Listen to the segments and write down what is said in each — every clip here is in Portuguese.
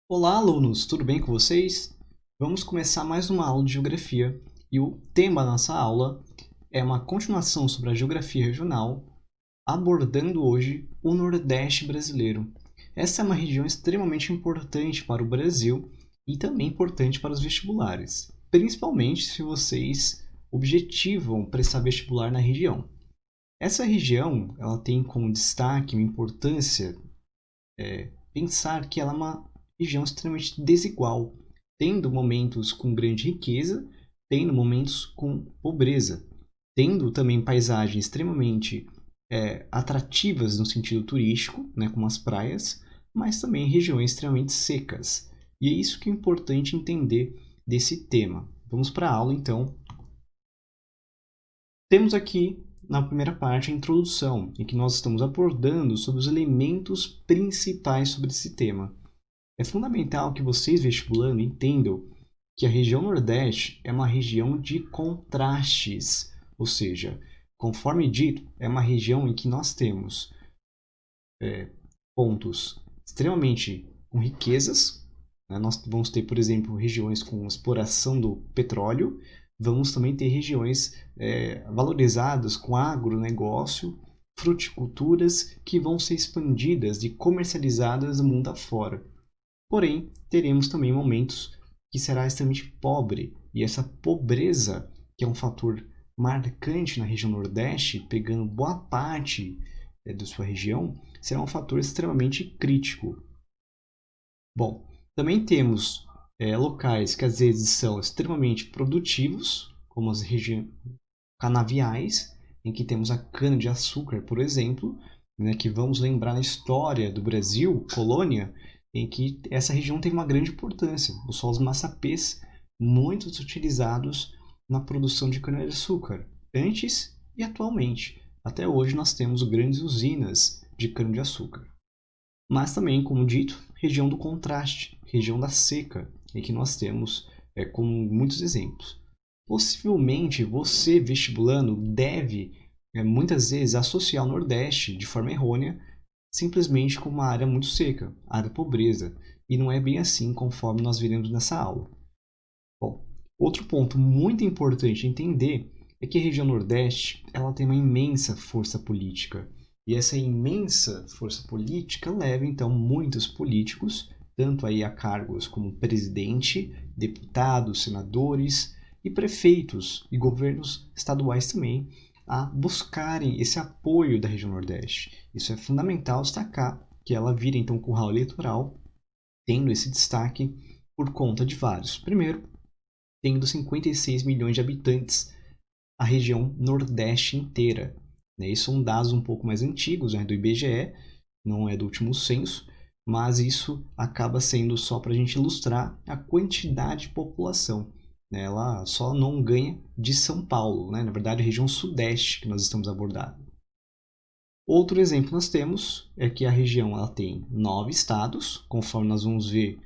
Olá, alunos, tudo bem com vocês? Vamos começar mais uma aula de geografia e o tema da nossa aula é uma continuação sobre a geografia regional, abordando hoje o Nordeste brasileiro. Essa é uma região extremamente importante para o Brasil e também importante para os vestibulares, principalmente se vocês objetivam prestar vestibular na região. Essa região ela tem como destaque uma importância pensar que ela é uma região extremamente desigual, tendo momentos com grande riqueza, tendo momentos com pobreza, tendo também paisagens extremamente atrativas no sentido turístico, né, como as praias, mas também regiões extremamente secas. E é isso que é importante entender desse tema. Vamos para a aula, então. Temos aqui, na primeira parte, a introdução, em que nós estamos abordando sobre os elementos principais sobre esse tema. É fundamental que vocês, vestibulando, entendam que a região Nordeste é uma região de contrastes, ou seja, conforme dito, é uma região em que nós temos pontos extremamente com riquezas, né? Nós vamos ter, por exemplo, regiões com exploração do petróleo, vamos também ter regiões valorizadas com agronegócio, fruticulturas que vão ser expandidas e comercializadas no mundo afora. Porém, teremos também momentos que será extremamente pobre, e essa pobreza, que é um fator marcante na região Nordeste, pegando boa parte da sua região, será um fator extremamente crítico. Bom, também temos locais que às vezes são extremamente produtivos, como as regiões canaviais, em que temos a cana-de-açúcar, por exemplo, né, que vamos lembrar na história do Brasil, colônia, em que essa região teve uma grande importância. Os solos massapês, muito utilizados na produção de cana-de-açúcar, antes e atualmente. Até hoje nós temos grandes usinas de cana-de-açúcar. Mas também, como dito, região do contraste, região da seca, em que nós temos como muitos exemplos. Possivelmente você, vestibulando, deve muitas vezes associar o Nordeste de forma errônea simplesmente com uma área muito seca, área pobreza, e não é bem assim conforme nós veremos nessa aula. Bom, outro ponto muito importante entender é que a região Nordeste ela tem uma imensa força política, e essa imensa força política leva então muitos políticos, tanto aí a cargos como presidente, deputados, senadores e prefeitos e governos estaduais também, a buscarem esse apoio da região Nordeste. Isso é fundamental destacar que ela vira então curral eleitoral, tendo esse destaque por conta de vários. Primeiro, tendo 56 milhões de habitantes, a região Nordeste inteira. Isso são dados um pouco mais antigos, do IBGE, não é do último censo, mas isso acaba sendo só para a gente ilustrar a quantidade de população. Ela só não ganha de São Paulo, na verdade a região Sudeste que nós estamos abordando. Outro exemplo nós temos é que a região ela tem 9 estados, conforme nós vamos ver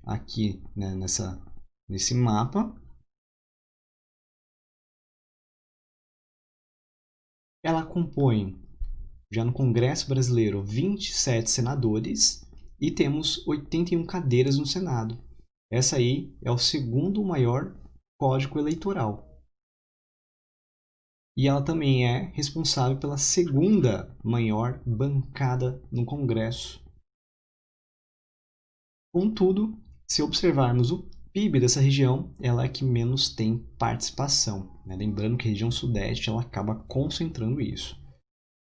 aqui nesse mapa. Ela compõe, já no Congresso Brasileiro, 27 senadores e temos 81 cadeiras no Senado. Essa aí é o segundo maior código eleitoral. E ela também é responsável pela segunda maior bancada no Congresso. Contudo, se observarmos o PIB dessa região, ela é que menos tem participação. Lembrando que a região Sudeste ela acaba concentrando isso.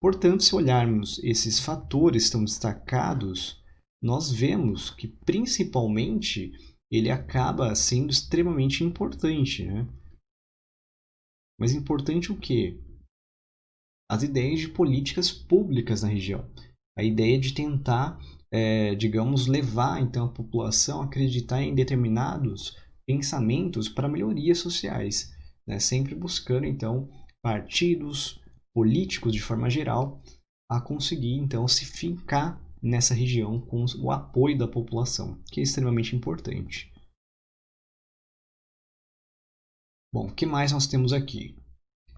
Portanto, se olharmos esses fatores que estão destacados, nós vemos que, principalmente, ele acaba sendo extremamente importante. Mas importante o quê? As ideias de políticas públicas na região. A ideia de tentar, digamos, levar então a população a acreditar em determinados pensamentos para melhorias sociais, sempre buscando então partidos políticos de forma geral a conseguir então se fincar nessa região com o apoio da população, que é extremamente importante. Bom, o que mais nós temos aqui?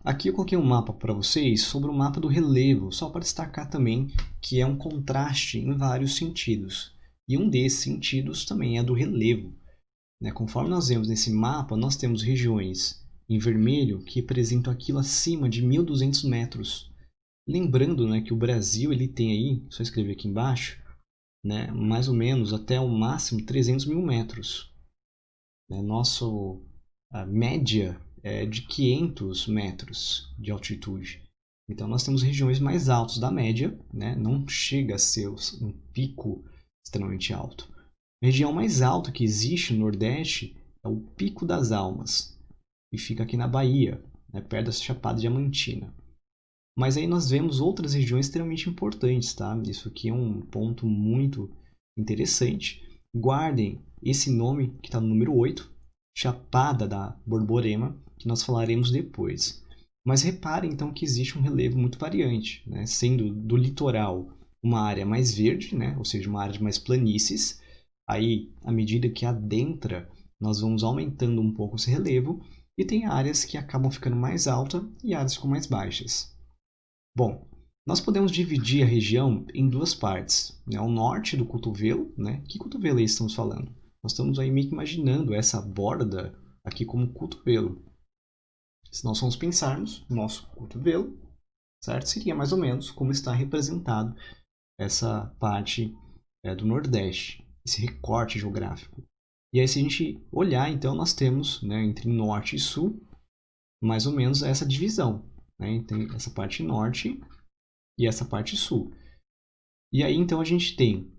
Aqui eu coloquei um mapa para vocês sobre o mapa do relevo, só para destacar também que é um contraste em vários sentidos. E um desses sentidos também é do relevo. Conforme nós vemos nesse mapa, nós temos regiões em vermelho que representam aquilo acima de 1.200 metros. Lembrando, que o Brasil ele tem aí, só escrever aqui embaixo, mais ou menos até o máximo 300 mil metros. A média é de 500 metros de altitude. Então nós temos regiões mais altas da média, não chega a ser um pico extremamente alto. A região mais alta que existe no Nordeste é o Pico das Almas, que fica aqui na Bahia, perto da Chapada Diamantina. Mas aí nós vemos outras regiões extremamente importantes, tá? Isso aqui é um ponto muito interessante. Guardem esse nome que está no número 8, Chapada da Borborema, que nós falaremos depois. Mas reparem então que existe um relevo muito variante, sendo do litoral uma área mais verde, ou seja, uma área de mais planícies. Aí, à medida que adentra, nós vamos aumentando um pouco esse relevo e tem áreas que acabam ficando mais altas e áreas que ficam mais baixas. Bom, nós podemos dividir a região em duas partes. O norte do cotovelo, que cotovelo aí estamos falando? Nós estamos aí meio que imaginando essa borda aqui como cotovelo. Se nós formos pensarmos, nosso cotovelo, certo? Seria mais ou menos como está representado essa parte do Nordeste, esse recorte geográfico. E aí se a gente olhar, então nós temos entre norte e sul, mais ou menos essa divisão. Tem essa parte norte e essa parte sul. E aí então a gente tem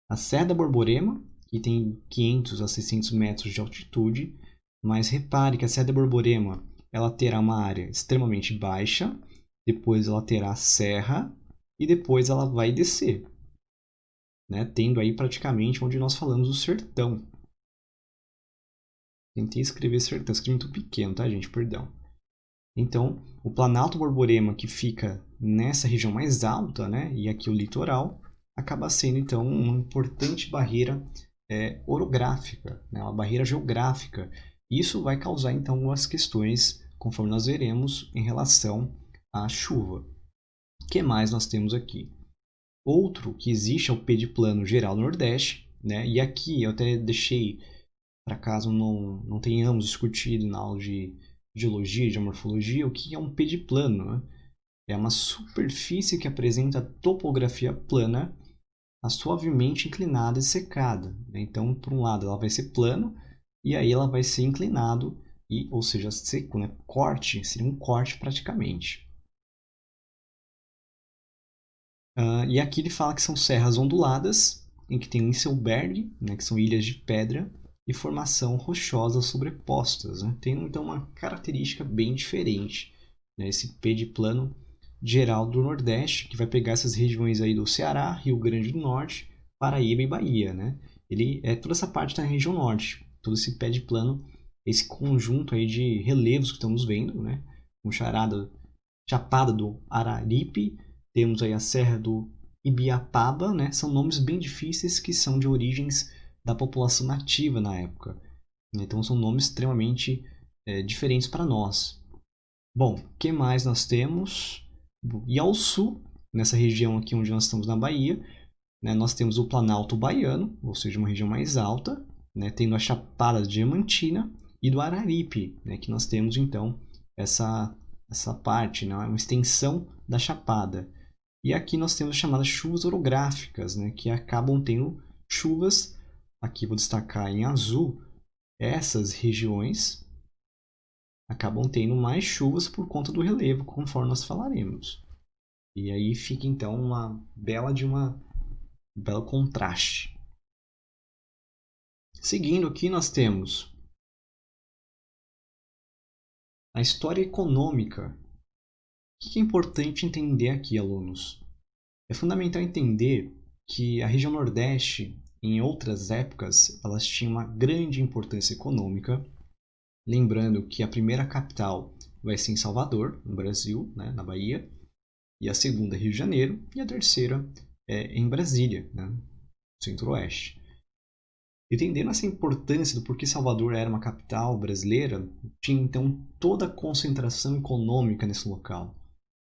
a Serra da Borborema, que tem 500 a 600 metros de altitude, mas repare que a Serra da Borborema ela terá uma área extremamente baixa, depois ela terá a serra e depois ela vai descer, tendo aí praticamente onde nós falamos do sertão. Tentei escrever sertão, escrevi muito pequeno, tá, gente? Perdão. Então, o Planalto Borborema, que fica nessa região mais alta, e aqui o litoral, acaba sendo, então, uma importante barreira orográfica, uma barreira geográfica. Isso vai causar, então, algumas questões, conforme nós veremos, em relação à chuva. O que mais nós temos aqui? Outro que existe é o Pediplano Geral Nordeste, e aqui eu até deixei, para caso não tenhamos discutido na aula de geologia e geomorfologia, o que é um pediplano? É uma superfície que apresenta topografia plana, suavemente inclinada e secada. Então, por um lado, ela vai ser plano e aí ela vai ser inclinado, ou seja, seco, corte, seria um corte praticamente. E aqui ele fala que são serras onduladas, em que tem o Inselberg, que são ilhas de pedra, e formação rochosa sobrepostas. Tem então uma característica bem diferente, esse pediplano geral do Nordeste, que vai pegar essas regiões aí do Ceará, Rio Grande do Norte, Paraíba e Bahia. Ele toda essa parte está na região norte, todo esse pediplano, esse conjunto aí de relevos que estamos vendo, com Chapada do Araripe, temos aí a Serra do Ibiapaba, são nomes bem difíceis que são de origens da população nativa na época. Então são nomes extremamente diferentes para nós. Bom, o que mais nós temos? E ao sul, nessa região aqui onde nós estamos na Bahia, nós temos o Planalto Baiano, ou seja, uma região mais alta, tendo a Chapada Diamantina e do Araripe, que nós temos então essa parte, uma extensão da Chapada. E aqui nós temos as chamadas chuvas orográficas, que acabam tendo chuvas. Aqui vou destacar em azul, essas regiões acabam tendo mais chuvas por conta do relevo, conforme nós falaremos. E aí fica então um belo contraste. Seguindo aqui nós temos a história econômica. O que é importante entender aqui, alunos? É fundamental entender que a região Nordeste, em outras épocas, elas tinham uma grande importância econômica. Lembrando que a primeira capital vai ser em Salvador, no Brasil, na Bahia, e a segunda Rio de Janeiro, e a terceira em Brasília, no Centro-Oeste. Entendendo essa importância do porquê Salvador era uma capital brasileira, tinha então toda a concentração econômica nesse local.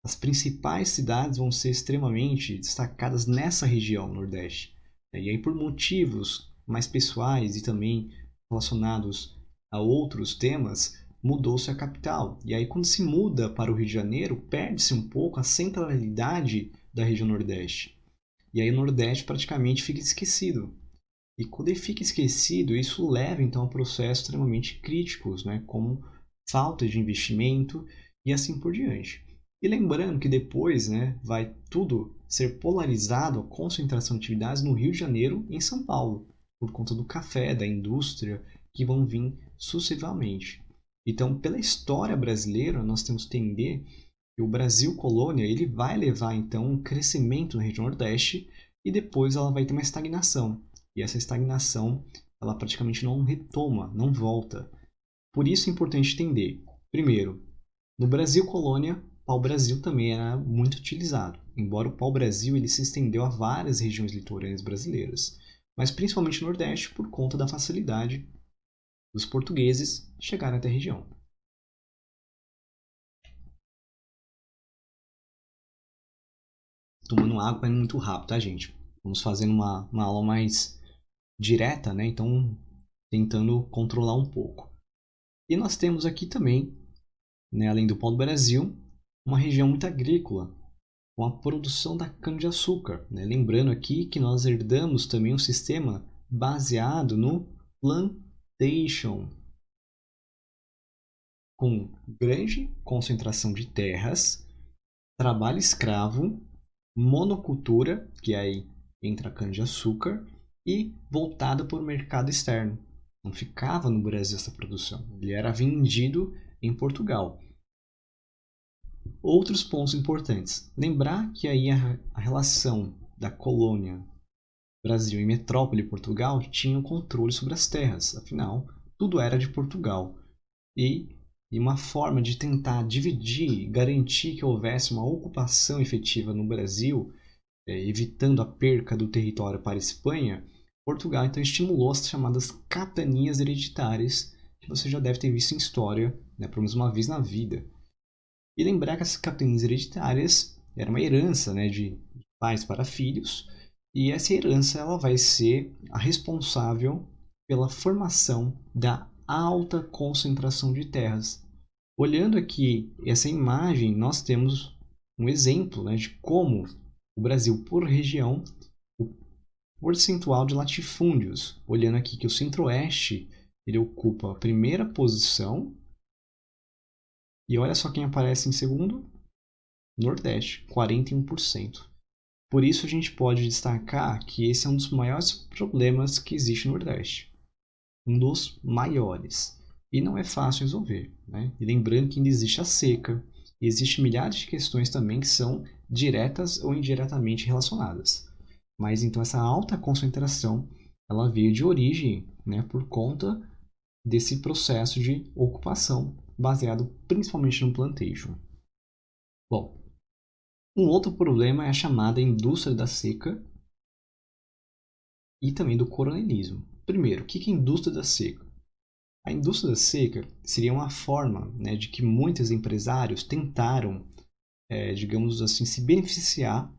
As principais cidades vão ser extremamente destacadas nessa região Nordeste. E aí, por motivos mais pessoais e também relacionados a outros temas, mudou-se a capital. E aí, quando se muda para o Rio de Janeiro, perde-se um pouco a centralidade da região Nordeste. E aí, o Nordeste praticamente fica esquecido. E quando ele fica esquecido, isso leva então a processos extremamente críticos, né, como falta de investimento e assim por diante. E lembrando que depois, né, vai tudo ser polarizado, a concentração de atividades no Rio de Janeiro e em São Paulo, por conta do café, da indústria, que vão vir sucessivamente. Então, pela história brasileira, nós temos que entender que o Brasil colônia ele vai levar então um crescimento na região Nordeste e depois ela vai ter uma estagnação. E essa estagnação, ela praticamente não retoma, não volta. Por isso é importante entender, primeiro, no Brasil colônia, pau-brasil também era muito utilizado, embora o pau-brasil ele se estendeu a várias regiões litorâneas brasileiras, mas principalmente no Nordeste por conta da facilidade dos portugueses chegarem até a região. Tomando água é muito rápido, tá, gente? Vamos fazendo uma aula mais direta, né? Então, tentando controlar um pouco. E nós temos aqui também, né, além do pau-brasil, uma região muito agrícola, com a produção da cana-de-açúcar. Né? Lembrando aqui que nós herdamos também um sistema baseado no plantation, com grande concentração de terras, trabalho escravo, monocultura, que aí entra a cana-de-açúcar, e voltada para o mercado externo. Não ficava no Brasil essa produção, ele era vendido em Portugal. Outros pontos importantes. Lembrar que aí a relação da colônia Brasil e metrópole Portugal tinham controle sobre as terras, afinal, tudo era de Portugal. E uma forma de tentar dividir e garantir que houvesse uma ocupação efetiva no Brasil, evitando a perca do território para a Espanha, Portugal então estimulou as chamadas capitanias hereditárias, que você já deve ter visto em história, né, pelo menos uma vez na vida. E lembrar que essas capitanias hereditárias era uma herança, né, de pais para filhos, e essa herança ela vai ser a responsável pela formação da alta concentração de terras. Olhando aqui essa imagem, nós temos um exemplo, né, de como o Brasil, por região, o percentual de latifúndios. Olhando aqui que o Centro-Oeste ele ocupa a primeira posição, e olha só quem aparece em segundo, Nordeste, 41%. Por isso a gente pode destacar que esse é um dos maiores problemas que existe no Nordeste. Um dos maiores. E não é fácil resolver. Né? E lembrando que ainda existe a seca. E existem milhares de questões também que são diretas ou indiretamente relacionadas. Mas então essa alta concentração ela veio de origem, né, por conta desse processo de ocupação baseado principalmente no plantation. Bom, um outro problema é a chamada indústria da seca e também do coronelismo. Primeiro, o que é a indústria da seca? A indústria da seca seria uma forma, né, de que muitos empresários tentaram, digamos assim, se beneficiar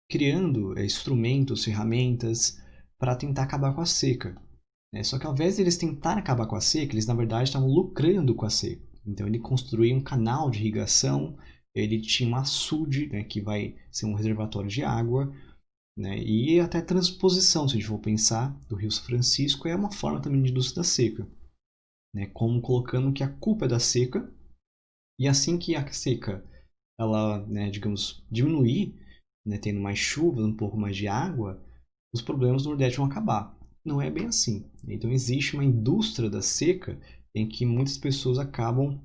criando instrumentos, ferramentas para tentar acabar com a seca. Só que ao invés de eles tentarem acabar com a seca, eles na verdade estavam lucrando com a seca. Então ele construía um canal de irrigação, ele tinha um açude, né, que vai ser um reservatório de água, né, e até transposição, se a gente for pensar, do Rio São Francisco é uma forma também de indústria da seca. Né, como colocando que a culpa é da seca, e assim que a seca, ela, né, digamos, diminuir, né, tendo mais chuva, um pouco mais de água, os problemas do Nordeste vão acabar. Não é bem assim. Então existe uma indústria da seca em que muitas pessoas acabam,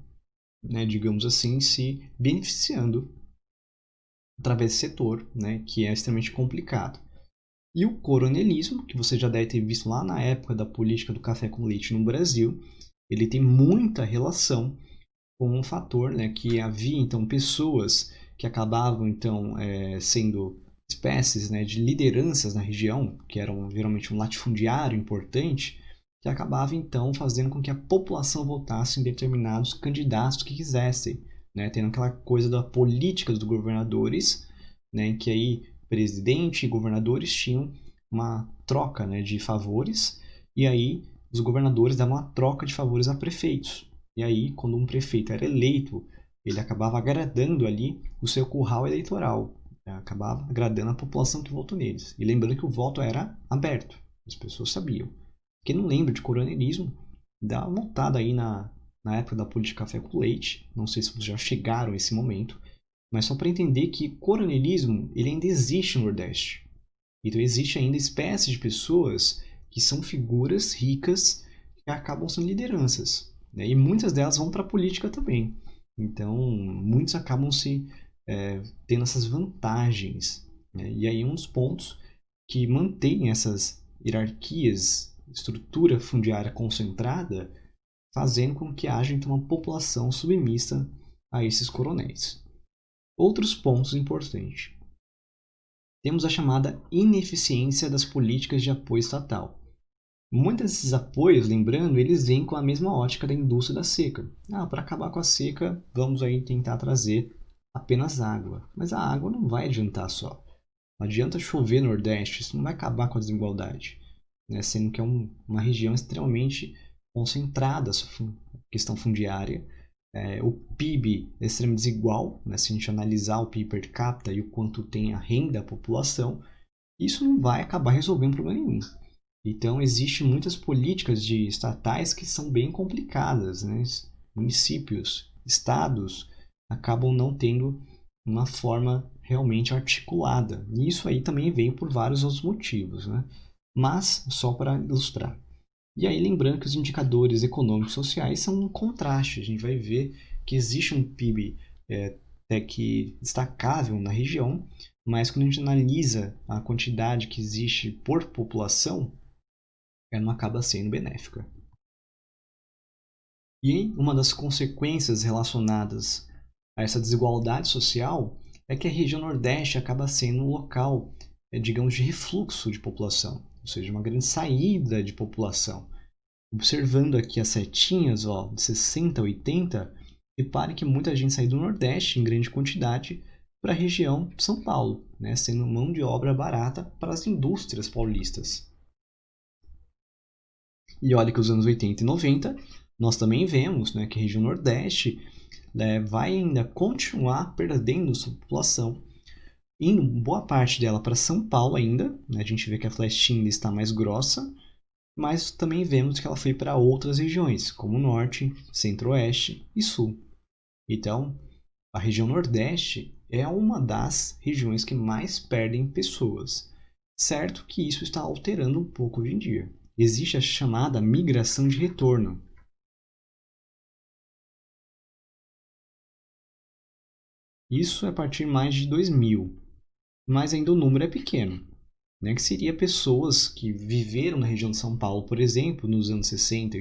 né, digamos assim, se beneficiando através desse setor, né, que é extremamente complicado. E o coronelismo, que você já deve ter visto lá na época da política do café com leite no Brasil, ele tem muita relação com um fator, né, que havia então pessoas que acabavam então sendo espécies, né, de lideranças na região, que eram geralmente um latifundiário importante, que acabava então fazendo com que a população votasse em determinados candidatos que quisessem, né, tendo aquela coisa da política dos governadores, né, em que aí presidente e governadores tinham uma troca, né, de favores, e aí os governadores davam uma troca de favores a prefeitos. E aí, quando um prefeito era eleito, ele acabava agradando ali o seu curral eleitoral, né, acabava agradando a população que votou neles. E lembrando que o voto era aberto, as pessoas sabiam. Quem não lembra de coronelismo, dá uma voltada aí na época da política café com leite, não sei se vocês já chegaram a esse momento, mas só para entender que coronelismo ele ainda existe no Nordeste. Então existe ainda espécies de pessoas que são figuras ricas que acabam sendo lideranças, né? E muitas delas vão para a política também. Então muitos acabam tendo essas vantagens, né? E aí um dos pontos que mantém essas hierarquias, estrutura fundiária concentrada, fazendo com que haja então uma população submissa a esses coronéis. Outros pontos importantes. Temos a chamada ineficiência das políticas de apoio estatal. Muitos desses apoios, lembrando, eles vêm com a mesma ótica da indústria da seca. Para acabar com a seca, vamos aí tentar trazer apenas água. Mas a água não vai adiantar só. Não adianta chover no Nordeste, isso não vai acabar com a desigualdade, né? Sendo que é uma região extremamente concentrada a questão fundiária. O PIB é extremamente desigual, né? Se a gente analisar o PIB per capita e o quanto tem a renda da população, isso não vai acabar resolvendo problema nenhum. Então, existem muitas políticas de estatais que são bem complicadas, né? Municípios, estados acabam não tendo uma forma realmente articulada. E isso aí também veio por vários outros motivos, né? Mas só para ilustrar. E aí lembrando que os indicadores econômicos e sociais são um contraste. A gente vai ver que existe um PIB até que destacável na região, mas quando a gente analisa a quantidade que existe por população, ela não acaba sendo benéfica. E uma das consequências relacionadas a essa desigualdade social é que a região Nordeste acaba sendo um local, digamos, de refluxo de população, ou seja, uma grande saída de população. Observando aqui as setinhas, de 60 a 80, repare que muita gente saiu do Nordeste em grande quantidade para a região de São Paulo, né, sendo mão de obra barata para as indústrias paulistas. E olha que os anos 80 e 90, nós também vemos, né, que a região Nordeste vai ainda continuar perdendo sua população, indo boa parte dela para São Paulo ainda, né, a gente vê que a flechinha ainda está mais grossa, mas também vemos que ela foi para outras regiões, como Norte, Centro-Oeste e Sul. Então, a região Nordeste é uma das regiões que mais perdem pessoas. Certo que isso está alterando um pouco hoje em dia. Existe a chamada migração de retorno. Isso é a partir mais de 2000, mas ainda o número é pequeno, né? Que seria pessoas que viveram na região de São Paulo, por exemplo, nos anos 60,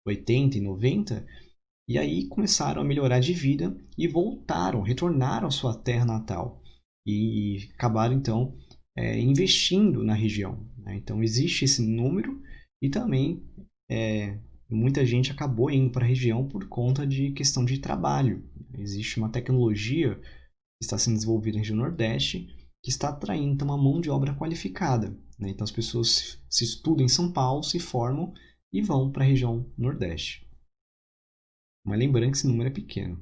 80 e 90, e aí começaram a melhorar de vida e voltaram, retornaram à sua terra natal e acabaram então investindo na região, né? Então existe esse número e também muita gente acabou indo para a região por conta de questão de trabalho. Existe uma tecnologia que está sendo desenvolvida na região Nordeste que está atraindo uma mão de obra qualificada, né? Então as pessoas se estudam em São Paulo, se formam e vão para a região Nordeste. Mas lembrando que esse número é pequeno.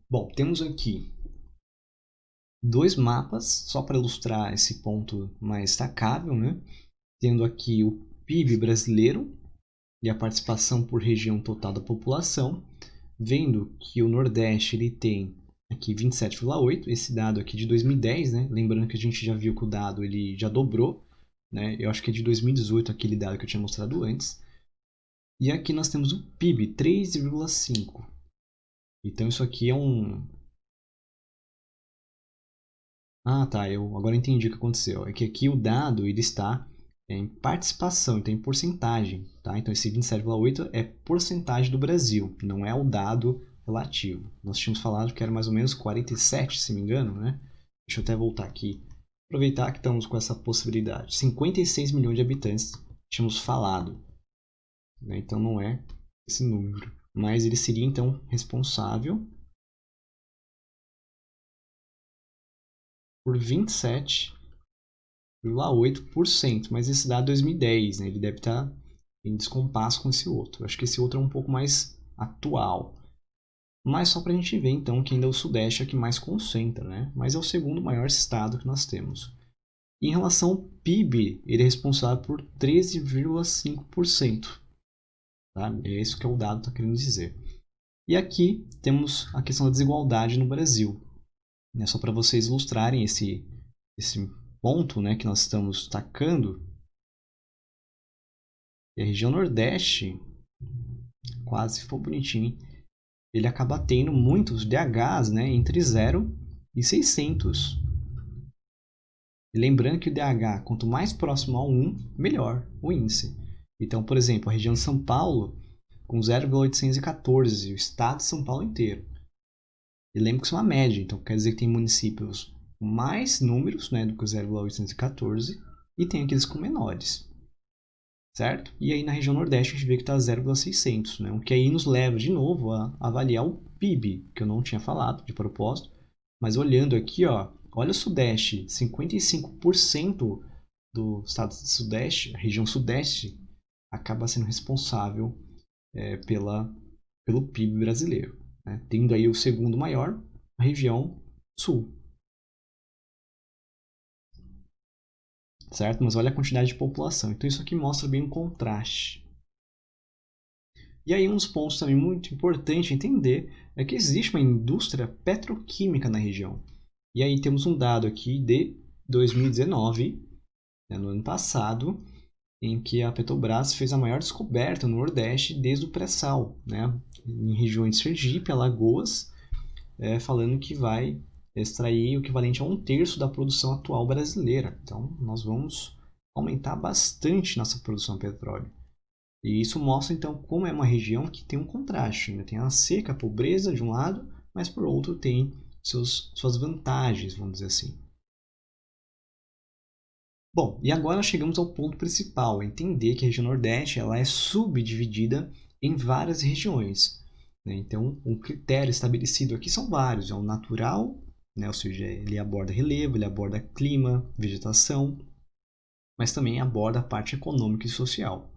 Bom, temos aqui dois mapas, só para ilustrar esse ponto mais destacável, né? Tendo aqui o PIB brasileiro e a participação por região total da população, vendo que o Nordeste ele tem aqui 27,8, esse dado aqui de 2010, né? Lembrando que a gente já viu que o dado ele já dobrou, né? Eu acho que é de 2018 aquele dado que eu tinha mostrado antes. E aqui nós temos o PIB, 3,5. Então isso aqui é um... tá, eu agora entendi o que aconteceu. É que aqui o dado ele está em participação, então em porcentagem, tá? Então esse 27,8 é porcentagem do Brasil, não é o dado relativo. Nós tínhamos falado que era mais ou menos 47, se não me engano, né? Deixa eu até voltar aqui. Aproveitar que estamos com essa possibilidade. 56 milhões de habitantes tínhamos falado, né? Então não é esse número. Mas ele seria então responsável por 27,8%. Mas esse dado é 2010, né? Ele deve estar em descompasso com esse outro. Acho que esse outro é um pouco mais atual. Mas só para a gente ver então que ainda o Sudeste é que mais concentra, né? Mas é o segundo maior estado que nós temos. Em relação ao PIB, ele é responsável por 13,5%. Tá? É isso que é o dado está querendo dizer. E aqui temos a questão da desigualdade no Brasil. Né? Só para vocês ilustrarem esse ponto, né, que nós estamos destacando. E a região Nordeste, quase ficou bonitinho, hein? Ele acaba tendo muitos DHs, né, entre 0 e 600. E lembrando que o DH, quanto mais próximo a 1, melhor o índice. Então, por exemplo, a região de São Paulo, com 0,814, o estado de São Paulo inteiro. E lembra que isso é uma média, então quer dizer que tem municípios com mais números, né, do que o 0,814 e tem aqueles com menores. Certo? E aí na região Nordeste a gente vê que está 0,600, né? O que aí nos leva de novo a avaliar o PIB, que eu não tinha falado de propósito, mas olhando aqui, ó, olha o Sudeste, 55% do estado do Sudeste, a região Sudeste, acaba sendo responsável pelo PIB brasileiro, né? Tendo aí o segundo maior, a região Sul. Certo? Mas olha a quantidade de população. Então isso aqui mostra bem um contraste. E aí um dos pontos também muito importante entender é que existe uma indústria petroquímica na região. E aí temos um dado aqui de 2019, né, no ano passado, em que a Petrobras fez a maior descoberta no Nordeste desde o pré-sal, né, em regiões de Sergipe, Alagoas, falando que vai extrair o equivalente a 1/3 da produção atual brasileira. Então, nós vamos aumentar bastante nossa produção de petróleo. E isso mostra, então, como é uma região que tem um contraste. Né? Tem a seca, a pobreza de um lado, mas por outro tem suas vantagens, vamos dizer assim. Bom, e agora chegamos ao ponto principal, entender que a região Nordeste ela é subdividida em várias regiões. Né? Então, um critério estabelecido aqui são vários. É o natural, né? Ou seja, ele aborda relevo, ele aborda clima, vegetação, mas também aborda a parte econômica e social.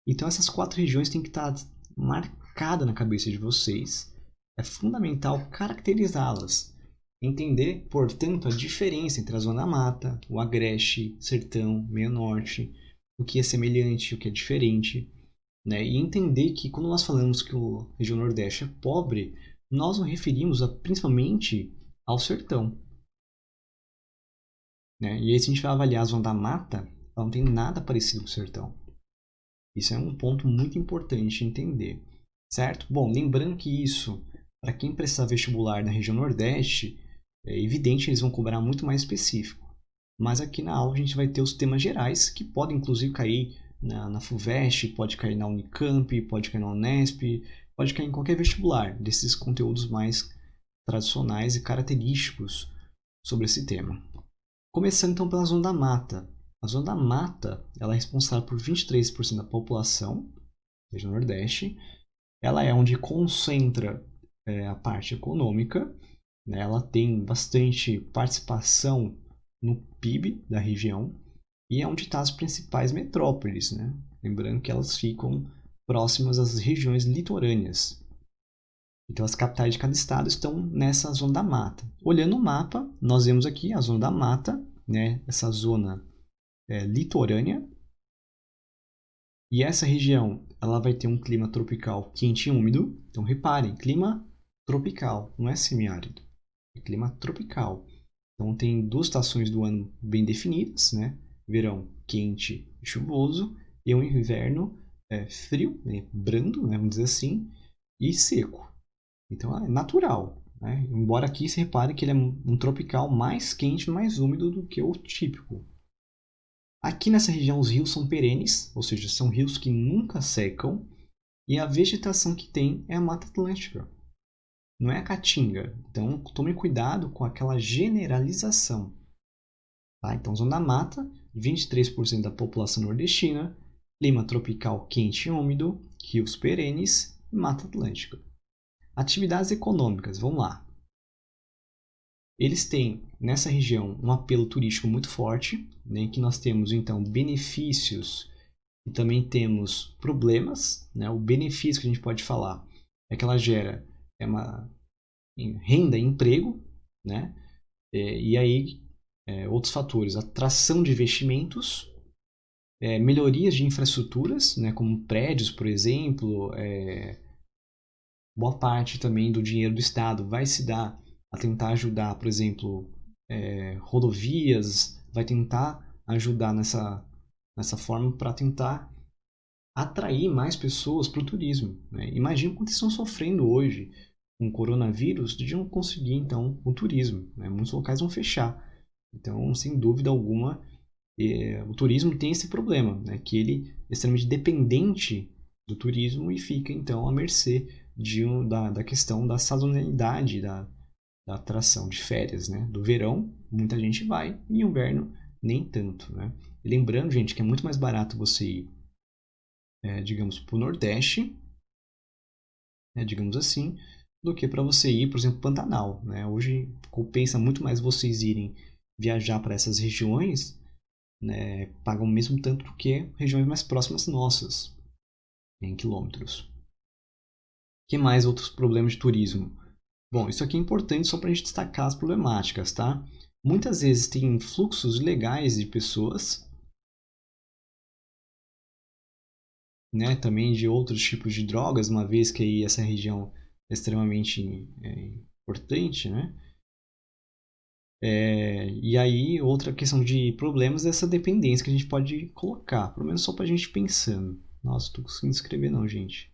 Então essas 4 regiões têm que estar marcadas na cabeça de vocês. É fundamental caracterizá-las. Entender, portanto, a diferença entre a Zona Mata, o Agreste, Sertão, Meio Norte, o que é semelhante, o que é diferente. Né? E entender que quando nós falamos que a região Nordeste é pobre, nós nos referimos principalmente ao sertão. Né? E aí, se a gente vai avaliar a Zona da Mata, ela não tem nada parecido com o sertão. Isso é um ponto muito importante de entender. Certo? Bom, lembrando que isso, para quem prestar vestibular na região Nordeste, é evidente eles vão cobrar muito mais específico. Mas aqui na aula a gente vai ter os temas gerais, que podem inclusive cair na FUVEST, pode cair na Unicamp, pode cair na Unesp, pode cair em qualquer vestibular desses conteúdos mais tradicionais e característicos sobre esse tema. Começando então pela Zona da Mata. A Zona da Mata ela é responsável por 23% da população, região Nordeste. Ela é onde concentra a parte econômica, né? Ela tem bastante participação no PIB da região e é onde estão as principais metrópoles, né? Lembrando que elas ficam próximas às regiões litorâneas. Então as capitais de cada estado estão nessa Zona da Mata. Olhando o mapa, nós vemos aqui a Zona da Mata, né? Essa zona litorânea. E essa região ela vai ter um clima tropical quente e úmido. Então reparem, clima tropical, não é semiárido, é clima tropical. Então tem 2 estações do ano bem definidas, né? Verão quente e chuvoso e um inverno frio, né? Brando, né? Vamos dizer assim, e seco. Então é natural, né? Embora aqui se repare que ele é um tropical mais quente e mais úmido do que o típico. Aqui nessa região os rios são perenes, ou seja, são rios que nunca secam, e a vegetação que tem é a Mata Atlântica. não é a caatinga. Então, tome cuidado com aquela generalização. Tá? Então, Zona da Mata, 23% da população nordestina, clima tropical quente e úmido, rios perenes e Mata Atlântica. Atividades econômicas, vamos lá. Eles têm, nessa região, um apelo turístico muito forte, né, que nós temos, então, benefícios e também temos problemas. Né? O benefício que a gente pode falar é que ela gera uma renda e emprego, né? E aí, outros fatores, atração de investimentos, melhorias de infraestruturas, né, como prédios, por exemplo, boa parte também do dinheiro do Estado vai se dar a tentar ajudar, por exemplo, rodovias, vai tentar ajudar nessa forma para tentar atrair mais pessoas para o turismo. Né? Imagina quanto estão sofrendo hoje com o coronavírus de não conseguir, então, o turismo. Né? Muitos locais vão fechar. Então, sem dúvida alguma, o turismo tem esse problema, né? Que ele é extremamente dependente do turismo e fica, então, à mercê da questão da sazonalidade da atração de férias. Né? Do verão, muita gente vai, e no inverno, nem tanto. Né? E lembrando, gente, que é muito mais barato você ir, digamos, para o Nordeste, digamos assim, do que para você ir, por exemplo, Pantanal. Né? Hoje compensa muito mais vocês irem viajar para essas regiões, né, pagam o mesmo tanto do que regiões mais próximas nossas, em quilômetros. Que mais outros problemas de turismo? Bom, isso aqui é importante só para a gente destacar as problemáticas, tá? Muitas vezes tem fluxos ilegais de pessoas, né, também de outros tipos de drogas, uma vez que aí essa região é extremamente importante, né? E aí, outra questão de problemas é essa dependência que a gente pode colocar, pelo menos só para a gente pensando. Nossa, não tô conseguindo escrever não, gente.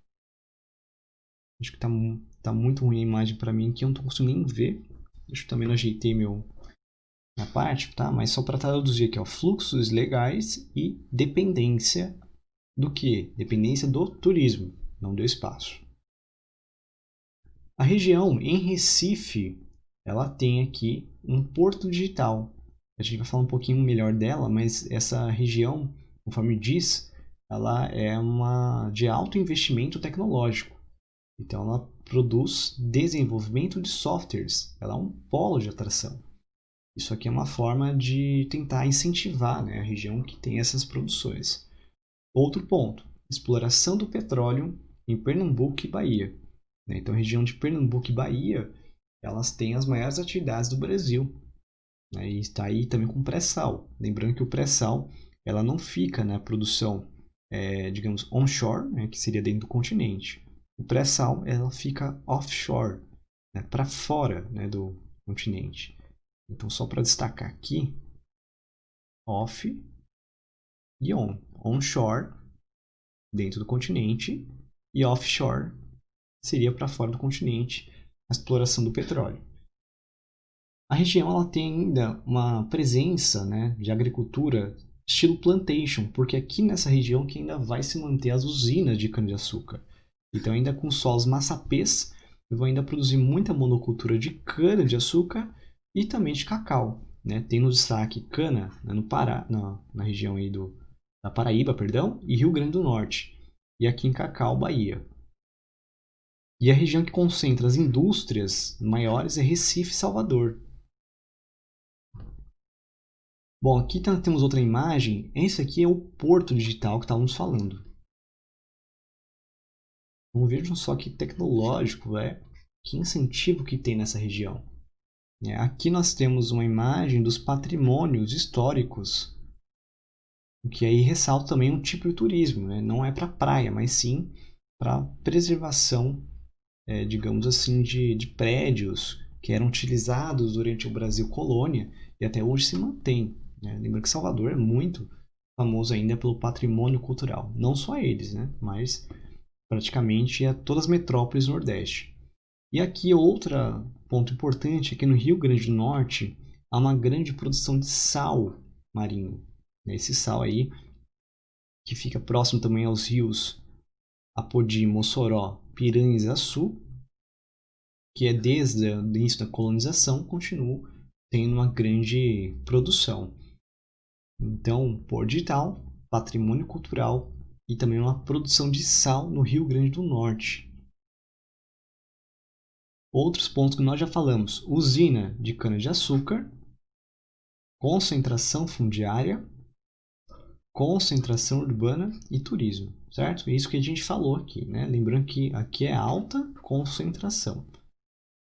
Acho que tá muito ruim a imagem para mim que eu não tô conseguindo nem ver. Deixa eu também não ajeitei minha parte, tá? Mas só para traduzir aqui, ó, fluxos legais e dependência do que? Dependência do turismo, não do espaço. A região em Recife, ela tem aqui um porto digital. A gente vai falar um pouquinho melhor dela, mas essa região, conforme diz, ela é uma de alto investimento tecnológico. Então ela produz desenvolvimento de softwares, ela é um polo de atração. Isso aqui é uma forma de tentar incentivar, né, a região que tem essas produções. Outro ponto, exploração do petróleo em Pernambuco e Bahia. Então a região de Pernambuco e Bahia, elas têm as maiores atividades do Brasil. Né, e está aí também com pré-sal. Lembrando que o pré-sal ela não fica na produção, digamos, onshore, né, que seria dentro do continente. O pré-sal ela fica offshore, né, para fora, né, do continente. Então, só para destacar aqui, off e on. Onshore, dentro do continente, e offshore seria para fora do continente, a exploração do petróleo. A região ela tem ainda uma presença, né, de agricultura estilo plantation, porque aqui nessa região que ainda vai se manter as usinas de cana-de-açúcar. Então, ainda com solos massapês, vão ainda produzir muita monocultura de cana-de-açúcar e também de cacau. Né? Tem no destaque cana, né, no Pará, na região aí da Paraíba, perdão, e Rio Grande do Norte. E aqui em Cacau, Bahia. E a região que concentra as indústrias maiores é Recife e Salvador. Bom, aqui temos outra imagem. Esse aqui é o porto digital que estávamos falando. Então, vejam só que tecnológico, que incentivo que tem nessa região. Aqui nós temos uma imagem dos patrimônios históricos, o que aí ressalta também um tipo de turismo. Né? Não é para praia, mas sim para preservação, digamos assim, de prédios que eram utilizados durante o Brasil colônia e até hoje se mantém. Né? Lembra que Salvador é muito famoso ainda pelo patrimônio cultural. Não só eles, né? Mas praticamente todas as metrópoles do Nordeste. E aqui outro ponto importante, aqui no Rio Grande do Norte há uma grande produção de sal marinho. Esse sal aí, que fica próximo também aos rios Apodi, Mossoró, Piranha e Açu, que é desde o início da colonização, continuam tendo uma grande produção. Então, pôr digital, patrimônio cultural e também uma produção de sal no Rio Grande do Norte. Outros pontos que nós já falamos: usina de cana-de-açúcar, concentração fundiária, concentração urbana e turismo, certo? É isso que a gente falou aqui, né? Lembrando que aqui é alta concentração.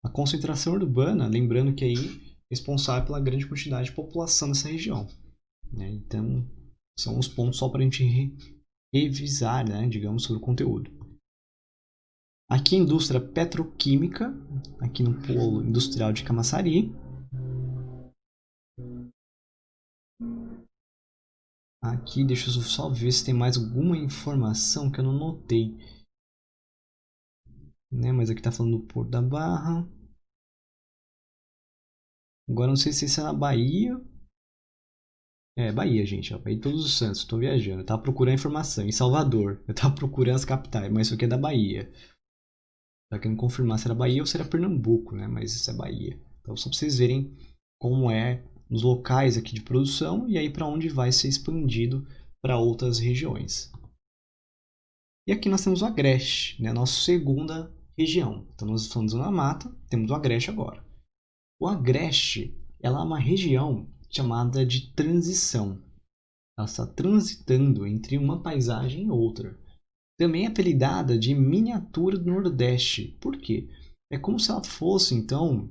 A concentração urbana, lembrando que aí é responsável pela grande quantidade de população dessa região, né? Então, são os pontos só para a gente revisar, né, digamos, sobre o conteúdo. Aqui a indústria petroquímica, aqui no polo industrial de Camaçari. Aqui, deixa eu só ver se tem mais alguma informação que eu não notei. Né? Mas aqui está falando do Porto da Barra. Agora não sei se isso é na Bahia. É, Bahia, gente. Ó, Bahia de Todos os Santos. Estou viajando. Eu tava procurando informação. Em Salvador. Eu tava procurando as capitais, mas isso aqui é da Bahia. Tá querendo confirmar se era Bahia ou se era Pernambuco, né? Mas isso é Bahia. Então, só para vocês verem como é nos locais aqui de produção e aí para onde vai ser expandido para outras regiões. E aqui nós temos o Agreste, né? A nossa segunda região. Então, nós estamos na mata, temos o Agreste agora. O Agreste, ela é uma região chamada de transição. Ela está transitando entre uma paisagem e outra. Também é apelidada de miniatura do Nordeste. Por quê? É como se ela fosse, então,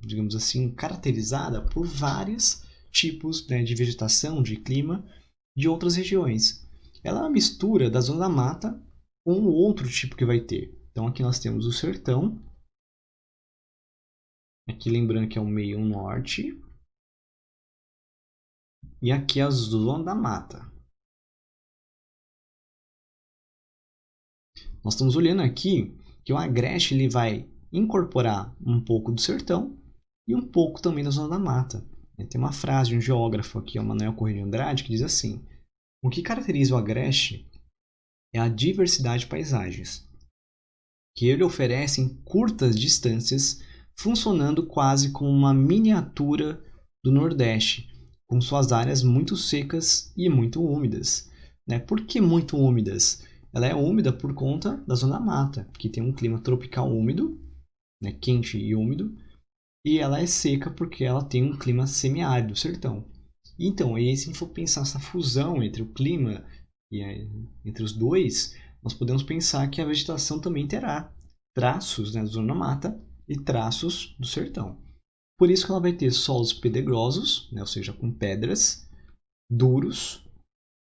digamos assim, caracterizada por vários tipos, né, de vegetação, de clima de outras regiões. Ela é uma mistura da zona da mata com o outro tipo que vai ter. Então aqui nós temos o sertão. Aqui lembrando que é o meio norte. E aqui é a zona da mata. Nós estamos olhando aqui que o Agreste ele vai incorporar um pouco do sertão e um pouco também da zona da mata. Tem uma frase de um geógrafo aqui, o Manuel Corrêa de Andrade, que diz assim: o que caracteriza o Agreste é a diversidade de paisagens, que ele oferece em curtas distâncias, funcionando quase como uma miniatura do Nordeste, com suas áreas muito secas e muito úmidas. Por que muito úmidas? Ela é úmida por conta da zona mata, que tem um clima tropical úmido, quente e úmido, e ela é seca porque ela tem um clima semiárido, sertão. Então, aí, se a gente for pensar essa fusão entre o clima e entre os dois, nós podemos pensar que a vegetação também terá traços da zona mata e traços do sertão. Por isso que ela vai ter solos pedregosos, ou seja, com pedras, duros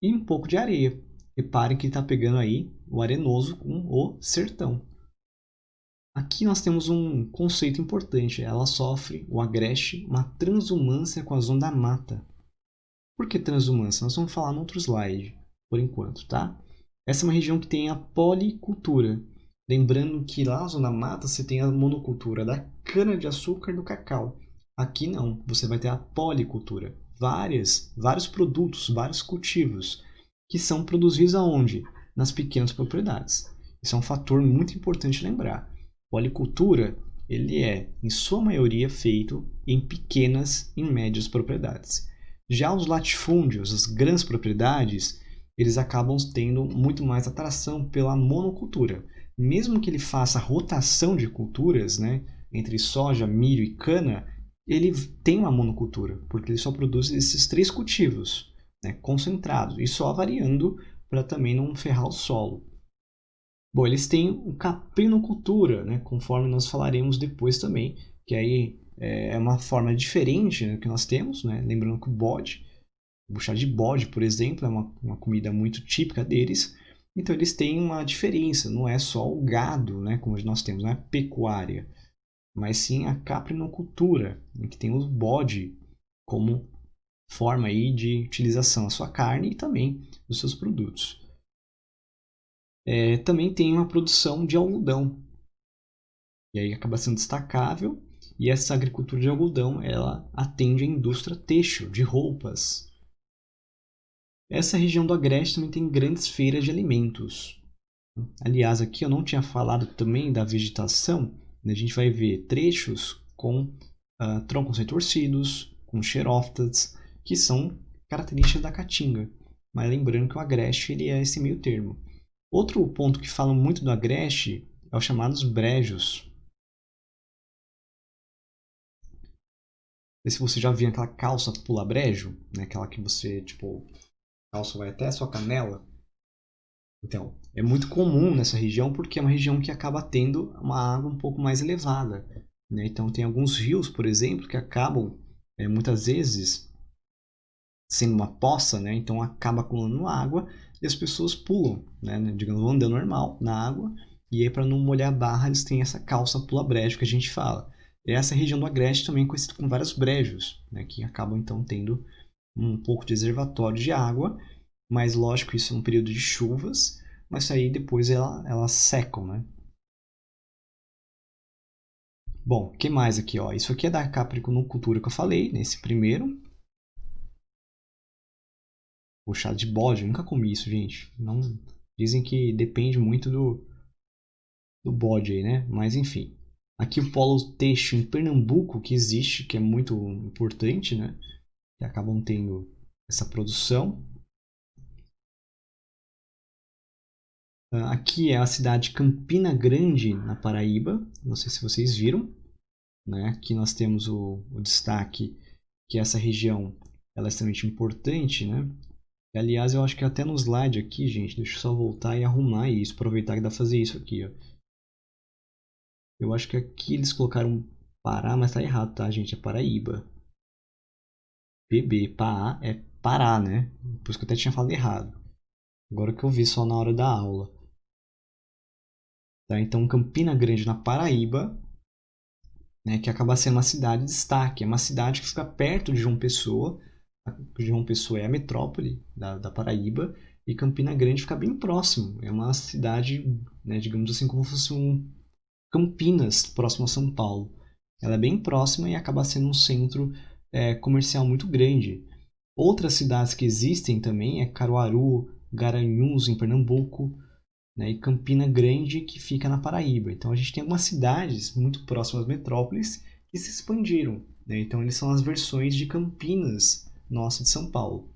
e um pouco de areia. Reparem que está pegando aí o arenoso com o sertão. Aqui nós temos um conceito importante. Ela sofre, o Agreste, uma transumância com a zona da mata. Por que transumância? Nós vamos falar no outro slide, por enquanto, tá? Essa é uma região que tem a policultura. Lembrando que lá na zona da mata você tem a monocultura da cana-de-açúcar e do cacau. Aqui não, você vai ter a policultura. Vários produtos, vários cultivos que são produzidos aonde? Nas pequenas propriedades. Isso é um fator muito importante lembrar. Policultura, ele é, em sua maioria, feito em pequenas e médias propriedades. Já os latifúndios, as grandes propriedades, eles acabam tendo muito mais atração pela monocultura. Mesmo que ele faça rotação de culturas, entre soja, milho e cana, ele tem uma monocultura, porque ele só produz esses 3 cultivos, concentrados, e só variando para também não ferrar o solo. Bom, eles têm o caprinocultura, conforme nós falaremos depois também, que aí é uma forma diferente que nós temos, lembrando que o bode, buchada de bode, por exemplo, é uma comida muito típica deles, então eles têm uma diferença, não é só o gado, como nós temos, não é pecuária, mas sim a caprinocultura, em que tem o bode como forma aí de utilização da sua carne e também dos seus produtos. Também tem uma produção de algodão, e aí acaba sendo destacável, e essa agricultura de algodão ela atende à indústria têxtil, de roupas. Essa região do Agreste também tem grandes feiras de alimentos. Aliás, aqui eu não tinha falado também da vegetação, A gente vai ver trechos com troncos retorcidos, com xerófitas, que são características da caatinga. Mas lembrando que o agreste ele é esse meio termo. Outro ponto que fala muito do agreste é os chamados brejos. Não sei se você já viu aquela calça pula brejo, né? Aquela que você, tipo, a calça vai até a sua canela. Então, é muito comum nessa região porque é uma região que acaba tendo uma água um pouco mais elevada, né? Então, tem alguns rios, por exemplo, que acabam, muitas vezes, sendo uma poça, né? Então, acaba acumulando água e as pessoas pulam, né? Digamos, vão andando normal na água e aí, para não molhar a barra, eles têm essa calça pula-brejo que a gente fala. E essa região do Agreste também é conhecida com vários brejos, né? Que acabam, então, tendo um pouco de reservatório de água, mas lógico, isso é um período de chuvas, mas aí depois elas secam, né? Bom, o que mais aqui, ó? Isso aqui é da capricultura que eu falei, nesse primeiro. O chá de bode, eu nunca comi isso, gente. Não, dizem que depende muito do bode aí, né? Mas enfim. Aqui o polo têxtil em Pernambuco que existe, que é muito importante, né? Que acabam tendo essa produção. Aqui é a cidade de Campina Grande, na Paraíba. Não sei se vocês viram, né? Aqui nós temos o destaque que essa região ela é extremamente importante, né? E, aliás, eu acho que até no slide aqui, gente, deixa eu só voltar e arrumar isso, aproveitar que dá pra fazer isso aqui, ó. Eu acho que aqui eles colocaram Pará, mas tá errado, tá, gente? É Paraíba. PB, Pará é Pará, né? Por isso que eu até tinha falado errado. Agora que eu vi só na hora da aula. Tá? Então, Campina Grande, na Paraíba, né, que acaba sendo uma cidade de destaque. É uma cidade que fica perto de João Pessoa. João Pessoa é a metrópole da Paraíba. E Campina Grande fica bem próximo. É uma cidade, né, digamos assim, como se fosse um Campinas, próximo a São Paulo. Ela é bem próxima e acaba sendo um centro comercial muito grande. Outras cidades que existem também é Caruaru, Garanhuns, em Pernambuco, né, e Campina Grande, que fica na Paraíba. Então a gente tem algumas cidades muito próximas às metrópoles que se expandiram. Né? Então eles são as versões de Campinas, nossa, de São Paulo.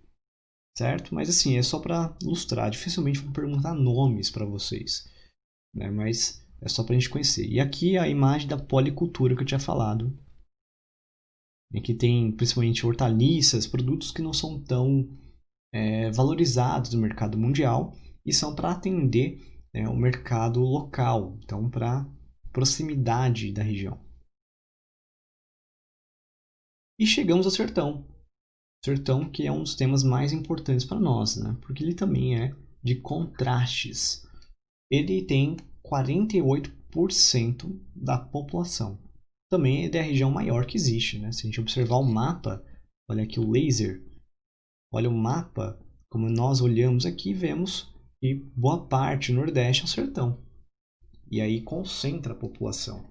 Certo? Mas assim, é só para ilustrar. Dificilmente vou perguntar nomes para vocês. Né? Mas é só para a gente conhecer. E aqui a imagem da policultura que eu tinha falado. Aqui tem principalmente hortaliças, produtos que não são tão valorizados no mercado mundial e são para atender o mercado local, então para proximidade da região. E chegamos ao sertão. Sertão que é um dos temas mais importantes para nós, né? Porque ele também é de contrastes. Ele tem 48% da população. Também é da região maior que existe, né? Se a gente observar o mapa, olha aqui o laser, olha o mapa, como nós olhamos aqui, vemos que boa parte do Nordeste é o sertão. E aí concentra a população.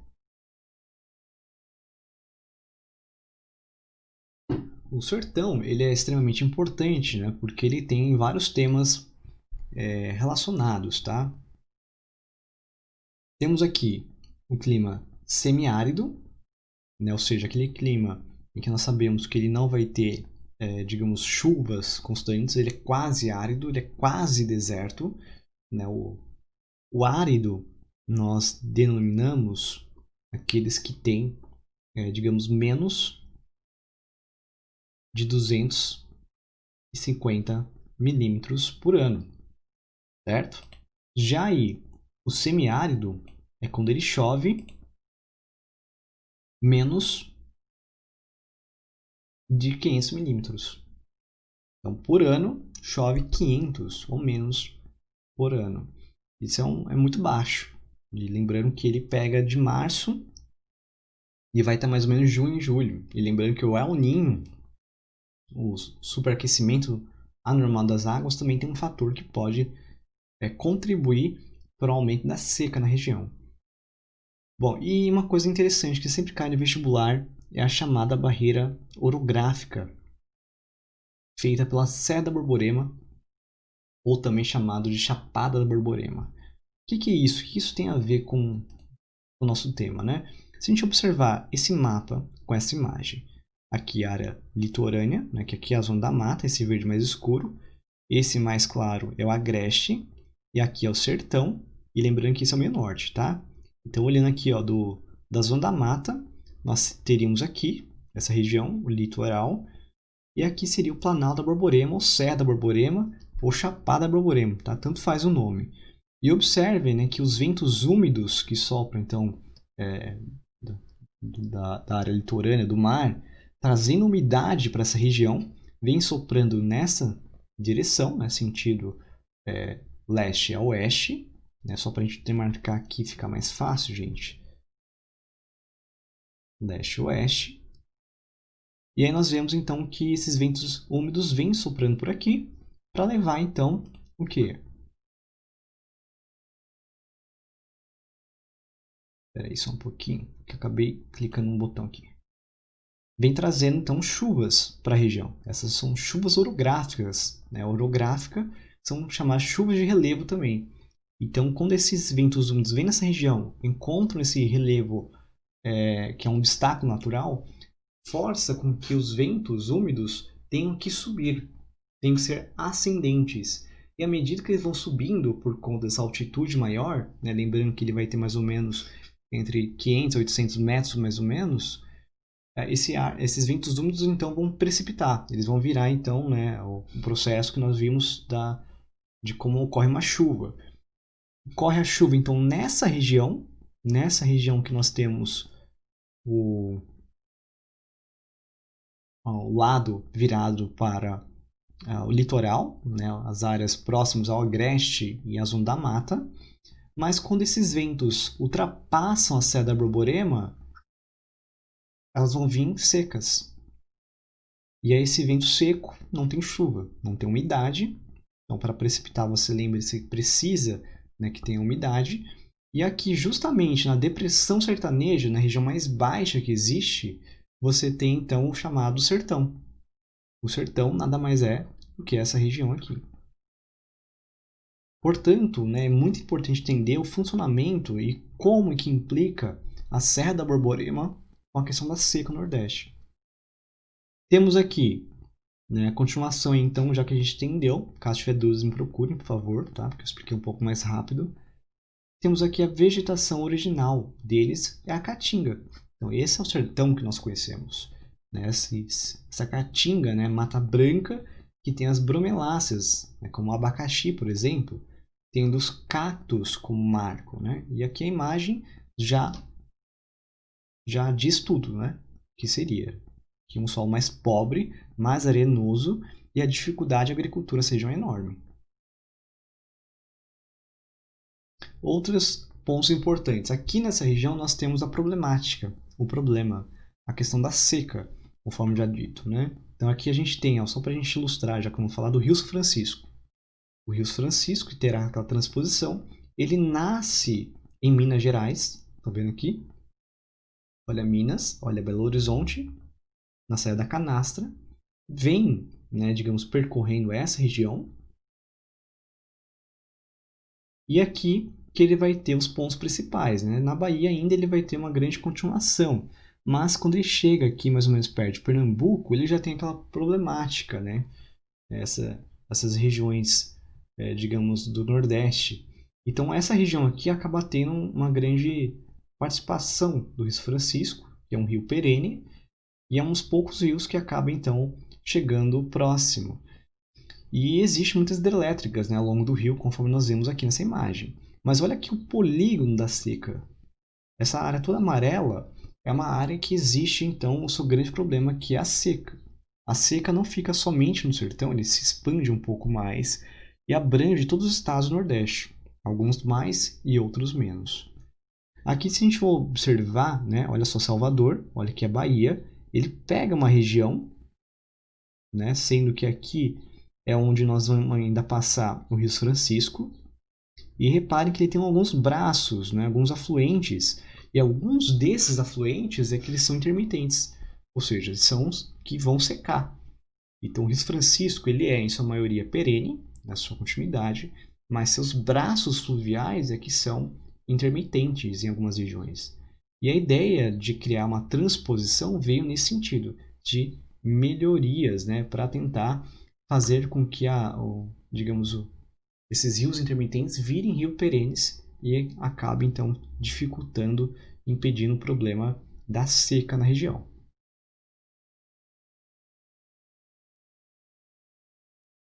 O sertão ele é extremamente importante, né? Porque ele tem vários temas relacionados, tá? Temos aqui o clima semiárido, né? Ou seja, aquele clima em que nós sabemos que ele não vai ter, digamos, chuvas constantes, ele é quase árido, ele é quase deserto, né? O árido nós denominamos aqueles que têm, digamos, menos de 250 milímetros por ano, certo? Já aí, o semiárido é quando ele chove menos de 500 milímetros. Então, por ano, chove 500 ou menos por ano. Isso é muito baixo. E lembrando que ele pega de março e vai até mais ou menos junho e julho. E lembrando que o El Niño, o superaquecimento anormal das águas, também tem um fator que pode contribuir para o aumento da seca na região. Bom, e uma coisa interessante que sempre cai no vestibular é a chamada barreira orográfica, feita pela Serra da Borborema, ou também chamado de Chapada da Borborema. O que é isso? O que isso tem a ver com o nosso tema, né? Se a gente observar esse mapa com essa imagem, aqui a área litorânea, né, que aqui é a zona da mata, esse verde mais escuro, esse mais claro é o agreste, e aqui é o sertão, e lembrando que isso é o meio norte, tá? Então, olhando aqui, ó, da zona da mata, nós teríamos aqui, essa região, o litoral, e aqui seria o Planalto da Borborema, ou Serra da Borborema, ou Chapada da Borborema, tá? Tanto faz o nome. E observem, né, que os ventos úmidos que sopram, então, da área litorânea, do mar, trazendo umidade para essa região, vem soprando nessa direção, né, sentido leste a oeste, né, só para a gente demarcar aqui ficar mais fácil, gente. Leste a oeste. E aí nós vemos então que esses ventos úmidos vêm soprando por aqui para levar então o quê? Espera aí só um pouquinho, que eu acabei clicando num botão aqui. Vem trazendo então chuvas para a região. Essas são chuvas orográficas, né? Orográfica são chamadas chuvas de relevo também. Então, quando esses ventos úmidos vêm nessa região, encontram esse relevo que é um obstáculo natural, força com que os ventos úmidos tenham que subir, tenham que ser ascendentes. E à medida que eles vão subindo por conta dessa altitude maior, né, lembrando que ele vai ter mais ou menos entre 500 e 800 metros, mais ou menos, esses ventos úmidos então vão precipitar. Eles vão virar então, né, o processo que nós vimos de como ocorre uma chuva. Ocorre a chuva então nessa região que nós temos o lado virado para o litoral, né, as áreas próximas ao agreste e à zona da mata. Mas quando esses ventos ultrapassam a Serra da Borborema, elas vão vir secas. E aí esse vento seco não tem chuva, não tem umidade. Então, para precipitar, você lembra, você precisa, né, que tenha umidade. E aqui, justamente na depressão sertaneja, na região mais baixa que existe, você tem então o chamado sertão. O sertão nada mais é do que essa região aqui. Portanto, né, é muito importante entender o funcionamento e como que implica a Serra da Borborema com a questão da seca no Nordeste. Temos aqui, né, a continuação, então, já que a gente entendeu. Caso tiver dúvidas, me procurem, por favor, tá? Porque eu expliquei um pouco mais rápido. Temos aqui a vegetação original deles, é a caatinga. Então, esse é o sertão que nós conhecemos. Né? Essa caatinga, né, mata branca, que tem as bromeláceas, né, como o abacaxi, por exemplo, tendo os cactos como marco. Né? E aqui a imagem já diz tudo, né? Que seria que um solo mais pobre, mais arenoso, e a dificuldade de agricultura sejam enorme. Outros pontos importantes. Aqui nessa região nós temos a problemática, o problema, a questão da seca, conforme já dito, né? Então aqui a gente tem, só para a gente ilustrar, já que vamos falar do Rio São Francisco. O Rio São Francisco, que terá aquela transposição, ele nasce em Minas Gerais, estão vendo aqui? Olha Minas, olha Belo Horizonte, na Serra da Canastra, vem, né, digamos, percorrendo essa região. E aqui que ele vai ter os pontos principais. Né? Na Bahia ainda ele vai ter uma grande continuação. Mas quando ele chega aqui mais ou menos perto de Pernambuco, ele já tem aquela problemática, né? Essas regiões, digamos, do Nordeste. Então essa região aqui acaba tendo uma grande participação do Rio São Francisco, que é um rio perene, e é uns poucos rios que acabam então chegando próximo. E existem muitas hidrelétricas, né, ao longo do rio, conforme nós vemos aqui nessa imagem. Mas olha aqui o polígono da seca. Essa área toda amarela é uma área que existe então o seu grande problema, que é a seca. A seca não fica somente no sertão, ele se expande um pouco mais e abrange todos os estados do Nordeste, alguns mais e outros menos. Aqui, se a gente for observar, né, olha só Salvador, olha aqui a Bahia, ele pega uma região, né, sendo que aqui é onde nós vamos ainda passar o Rio Francisco. E reparem que ele tem alguns braços, né, alguns afluentes. E alguns desses afluentes é que eles são intermitentes. Ou seja, são os que vão secar. Então o Rio Francisco ele é, em sua maioria, perene, na sua continuidade. Mas seus braços fluviais é que são intermitentes em algumas regiões. E a ideia de criar uma transposição veio nesse sentido, de melhorias, né, para tentar fazer com que esses rios intermitentes virem rios perenes e acabe então dificultando, impedindo o problema da seca na região.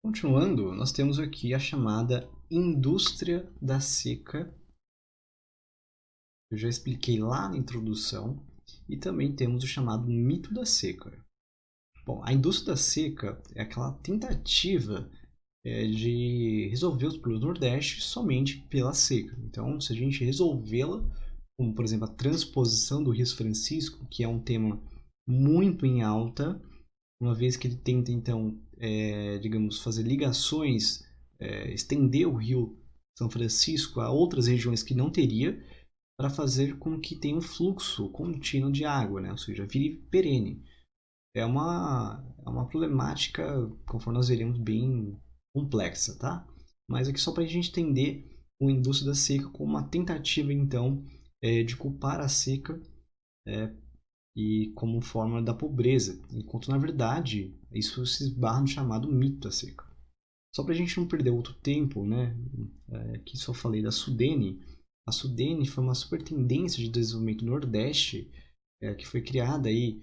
Continuando, nós temos aqui a chamada indústria da seca. Eu já expliquei lá na introdução. E também temos o chamado mito da seca. Bom, a indústria da seca é aquela tentativa de resolver os problemas do Nordeste somente pela seca. Então, se a gente resolvê-la, como por exemplo a transposição do Rio Francisco, que é um tema muito em alta, uma vez que ele tenta então, digamos, fazer ligações, estender o Rio São Francisco a outras regiões que não teria, para fazer com que tenha um fluxo contínuo de água, né? Ou seja, vire perene. É uma problemática, conforme nós veremos, bem complexa, tá? Mas aqui só para a gente entender o indústria da seca como uma tentativa, então, de culpar a seca e como forma da pobreza, enquanto na verdade isso se esbarra no chamado mito da seca. Só para a gente não perder outro tempo, né? Aqui só falei da Sudene. A Sudene foi uma super tendência de desenvolvimento do Nordeste que foi criada aí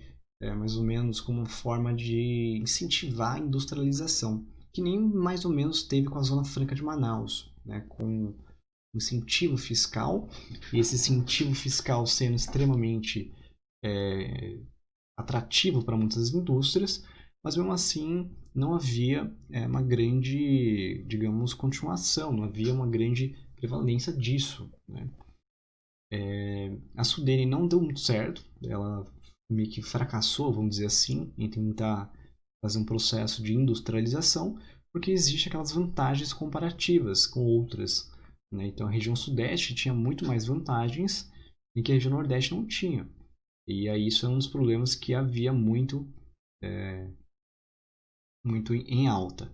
mais ou menos como forma de incentivar a industrialização, que nem mais ou menos teve com a Zona Franca de Manaus, né? Com incentivo fiscal, e esse incentivo fiscal sendo extremamente atrativo para muitas indústrias, mas mesmo assim não havia uma grande, digamos, continuação, não havia uma grande prevalência disso, né? A Sudene não deu muito certo, ela meio que fracassou, vamos dizer assim, em tentar fazer um processo de industrialização, porque existe aquelas vantagens comparativas com outras, né? Então a região Sudeste tinha muito mais vantagens em que a região Nordeste não tinha. E aí isso é um dos problemas que havia muito em alta.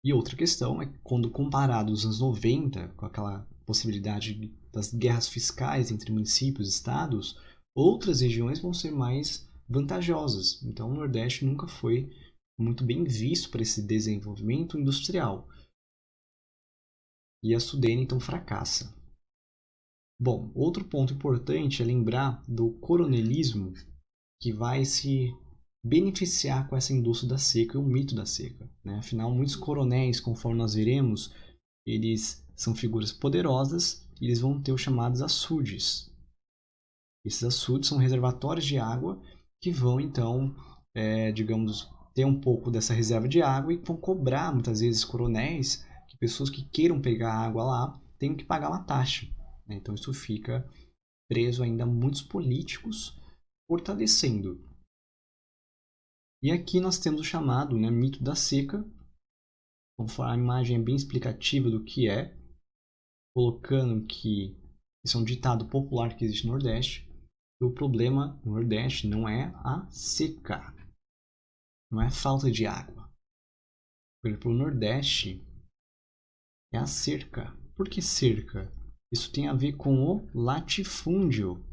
E outra questão é que quando comparado aos anos 90, com aquela possibilidade das guerras fiscais entre municípios e estados, outras regiões vão ser mais vantajosas. Então o Nordeste nunca foi muito bem visto para esse desenvolvimento industrial. E a Sudene então fracassa. Bom, outro ponto importante é lembrar do coronelismo que vai se beneficiar com essa indústria da seca e o mito da seca, né? Afinal, muitos coronéis, conforme nós veremos, eles são figuras poderosas e eles vão ter os chamados açudes. Esses açudes são reservatórios de água que vão, então, digamos, ter um pouco dessa reserva de água e vão cobrar, muitas vezes, coronéis, que pessoas que queiram pegar água lá tenham que pagar uma taxa, né? Então, isso fica preso ainda a muitos políticos, fortalecendo. E aqui nós temos o chamado, né, mito da seca. A imagem é bem explicativa do que é, colocando que isso é um ditado popular que existe no Nordeste. E o problema no Nordeste não é a seca, não é a falta de água. O problema no Nordeste é a cerca. Por que cerca? Isso tem a ver com o latifúndio.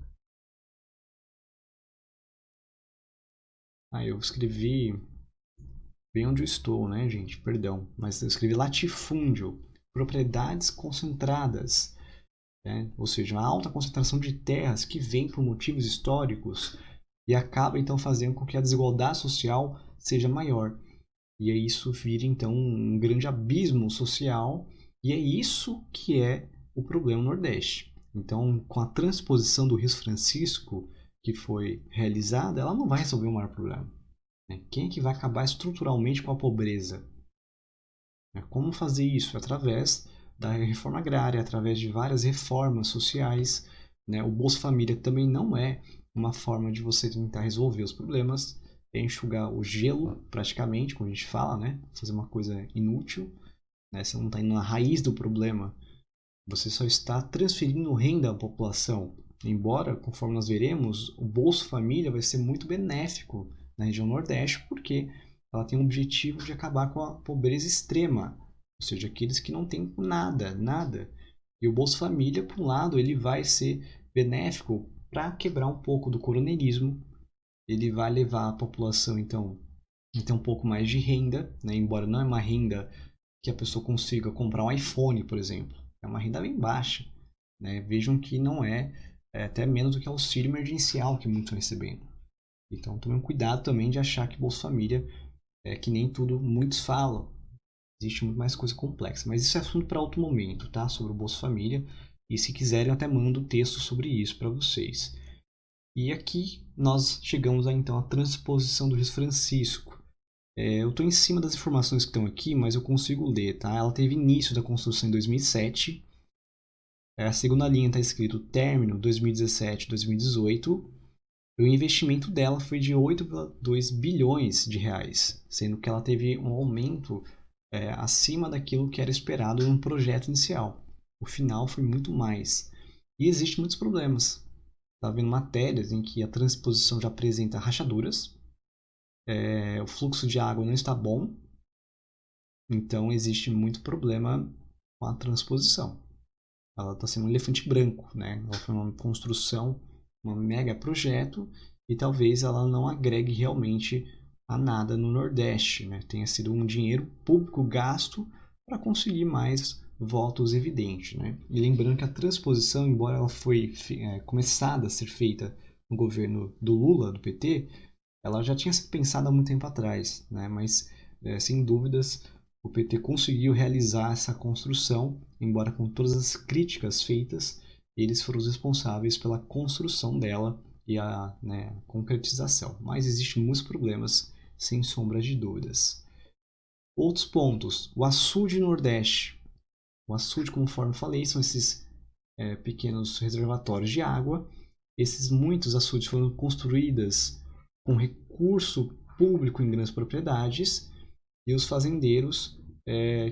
Eu escrevi bem onde eu estou, né, gente? Perdão. Mas eu escrevi latifúndio, propriedades concentradas, né? Ou seja, uma alta concentração de terras que vem por motivos históricos e acaba então fazendo com que a desigualdade social seja maior. E aí isso vira então um grande abismo social e é isso que é o problema no Nordeste. Então, com a transposição do Rio Francisco que foi realizada, ela não vai resolver o maior problema. Quem é que vai acabar estruturalmente com a pobreza? Como fazer isso? Através da reforma agrária, através de várias reformas sociais. O Bolsa Família também não é uma forma de você tentar resolver os problemas, é enxugar o gelo, praticamente, como a gente fala, né? Fazer uma coisa inútil. Você não está indo na raiz do problema, você só está transferindo renda à população. Embora, conforme nós veremos, o Bolsa Família vai ser muito benéfico na região Nordeste, porque ela tem o objetivo de acabar com a pobreza extrema, ou seja, aqueles que não têm nada, nada. E o Bolsa Família, por um lado, ele vai ser benéfico para quebrar um pouco do coronelismo, ele vai levar a população, então, a ter um pouco mais de renda, né? Embora não é uma renda que a pessoa consiga comprar um iPhone, por exemplo. É uma renda bem baixa. Né? Vejam que não é até menos do que auxílio emergencial que muitos estão recebendo. Então, tomem cuidado também de achar que Bolsa Família é que nem tudo muitos falam. Existe muito mais coisa complexa. Mas isso é assunto para outro momento, tá? Sobre o Bolsa Família. E se quiserem, eu até mando um texto sobre isso para vocês. E aqui nós chegamos então à transposição do Rio Francisco. Eu estou em cima das informações que estão aqui, mas eu consigo ler, tá? Ela teve início da construção em 2007. A segunda linha está escrito término 2017-2018. O investimento dela foi de 8,2 bilhões de reais, sendo que ela teve um aumento acima daquilo que era esperado no projeto inicial. O final foi muito mais. E existem muitos problemas. Está vendo matérias em que a transposição já apresenta rachaduras, o fluxo de água não está bom, então existe muito problema com a transposição. Ela está sendo um elefante branco, né? Ela foi uma construção, um mega projeto, e talvez ela não agregue realmente a nada no Nordeste, né? Tenha sido um dinheiro público gasto para conseguir mais votos evidentes, né? E lembrando que a transposição, embora ela foi começada a ser feita no governo do Lula, do PT, ela já tinha sido pensada há muito tempo atrás, né? Mas sem dúvidas o PT conseguiu realizar essa construção, embora com todas as críticas feitas, eles foram os responsáveis pela construção dela e a concretização. Mas existem muitos problemas, sem sombra de dúvidas. Outros pontos, o açude Nordeste. O açude, conforme falei, são esses pequenos reservatórios de água. Muitos açudes foram construídos com recurso público em grandes propriedades, e os fazendeiros,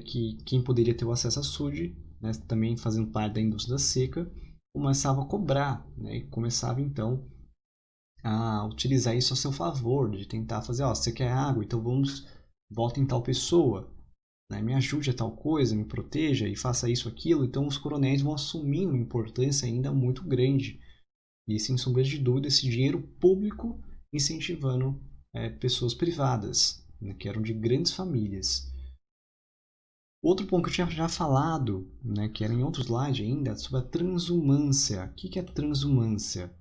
que quem poderia ter o acesso a açude, né, também fazendo parte da indústria da seca, começava a cobrar, né, e começava então a utilizar isso a seu favor, de tentar fazer, você quer água, então volta em tal pessoa, né, me ajude a tal coisa, me proteja e faça isso, aquilo. Então os coronéis vão assumindo uma importância ainda muito grande. E sem sombra de dúvida, esse dinheiro público incentivando pessoas privadas, né, que eram de grandes famílias. Outro ponto que eu tinha já falado, né, que era em outro slide ainda, sobre a transumância. O que é transumância?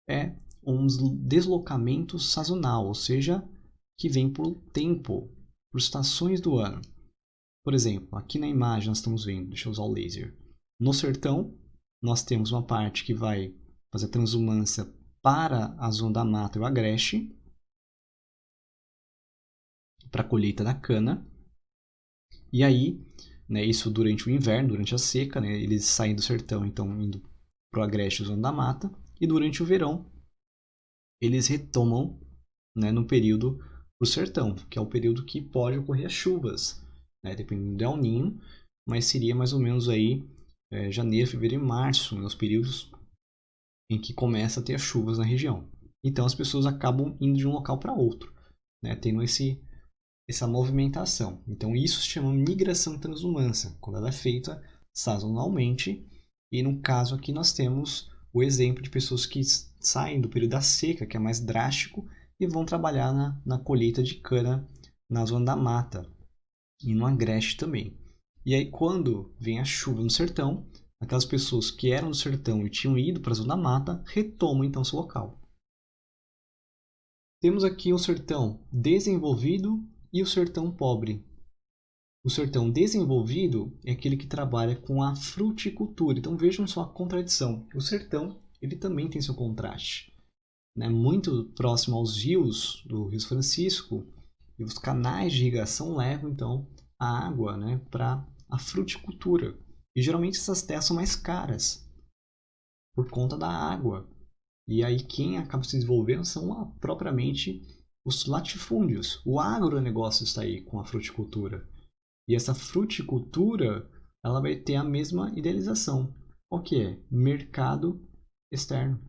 É um deslocamento sazonal, ou seja, que vem por tempo, por estações do ano. Por exemplo, aqui na imagem nós estamos vendo, deixa eu usar o laser. No sertão, nós temos uma parte que vai fazer transumância para a zona da mata e o agreste, para a colheita da cana. E aí, né, isso durante o inverno, durante a seca, né, eles saem do sertão, então indo para o agreste, zona da mata. E durante o verão, eles retomam, né, no período para o sertão, que é o período que pode ocorrer as chuvas, né, dependendo do El Niño, mas seria mais ou menos aí janeiro, fevereiro e março, né, os períodos em que começa a ter as chuvas na região. Então as pessoas acabam indo de um local para outro, né, tendo essa movimentação. Então isso se chama migração transhumância, quando ela é feita sazonalmente. E no caso aqui nós temos o exemplo de pessoas que saem do período da seca, que é mais drástico, e vão trabalhar na colheita de cana na zona da mata e no agreste também. E aí quando vem a chuva no sertão, aquelas pessoas que eram do sertão e tinham ido para a zona da mata retomam então seu local. Temos aqui o sertão desenvolvido e o sertão pobre. O sertão desenvolvido é aquele que trabalha com a fruticultura. Então vejam só a contradição. O sertão ele também tem seu contraste, né? Muito próximo aos rios do Rio Francisco, e os canais de irrigação levam então a água, né, para a fruticultura. E geralmente essas terras são mais caras por conta da água. E aí quem acaba se desenvolvendo são propriamente os latifúndios. O agronegócio está aí com a fruticultura. E essa fruticultura, ela vai ter a mesma idealização. O que é? Mercado externo.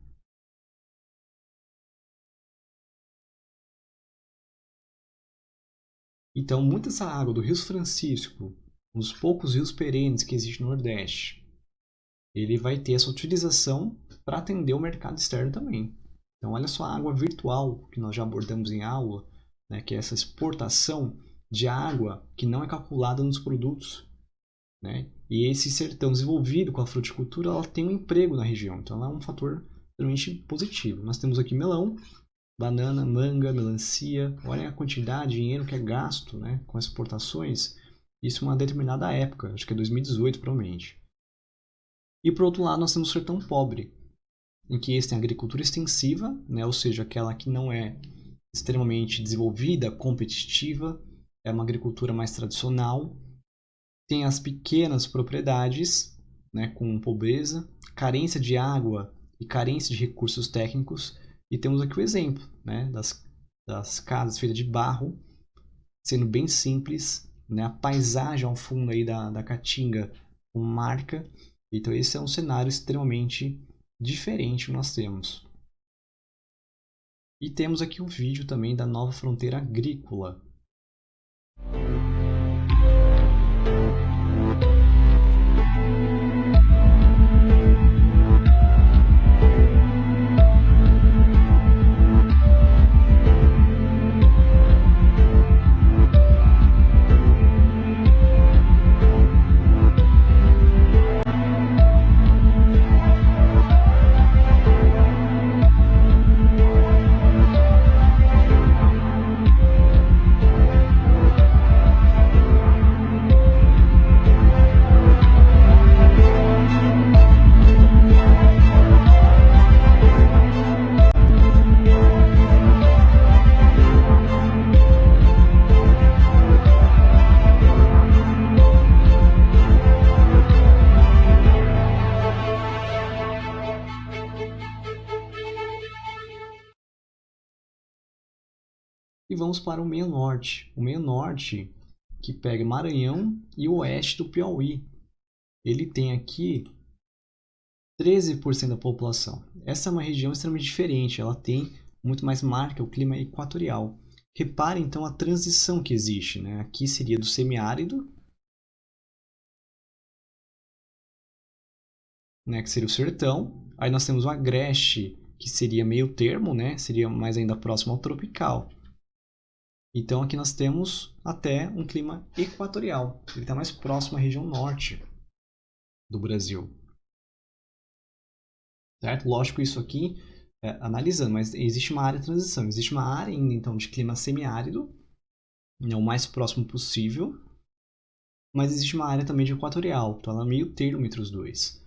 Então, muita essa água do Rio Francisco, um dos poucos rios perenes que existe no Nordeste. Ele vai ter essa utilização para atender o mercado externo também. Então, olha só a água virtual que nós já abordamos em aula, né, que é essa exportação de água que não é calculada nos produtos. Né? E esse ser tão desenvolvido com a fruticultura, ela tem um emprego na região. Então, ela é um fator extremamente positivo. Nós temos aqui melão, banana, manga, melancia. Olha a quantidade de dinheiro que é gasto, né, com exportações. Isso em uma determinada época, acho que é 2018 provavelmente. E por outro lado, nós temos o sertão pobre, em que esse tem agricultura extensiva, né, ou seja, aquela que não é extremamente desenvolvida, competitiva, é uma agricultura mais tradicional. Tem as pequenas propriedades, né, com pobreza, carência de água e carência de recursos técnicos. E temos aqui o exemplo, né, das casas feitas de barro, sendo bem simples, né, a paisagem ao fundo aí da Caatinga com marca. Então esse é um cenário extremamente diferente que nós temos. E temos aqui o vídeo também da nova fronteira agrícola. E vamos para o meio norte. O meio norte que pega Maranhão e o oeste do Piauí. Ele tem aqui 13% da população. Essa é uma região extremamente diferente. Ela tem muito mais marca, o clima equatorial. Repare então a transição que existe, né? Aqui seria do semiárido, né, que seria o sertão. Aí nós temos o agreste, que seria meio termo, né? Seria mais ainda próximo ao tropical. Então aqui nós temos até um clima equatorial. Ele está mais próximo à região norte do Brasil. Certo? Lógico, isso aqui analisando, mas existe uma área de transição. Existe uma área ainda então de clima semiárido, o mais próximo possível, mas existe uma área também de equatorial, então ela é meio termo entre os dois.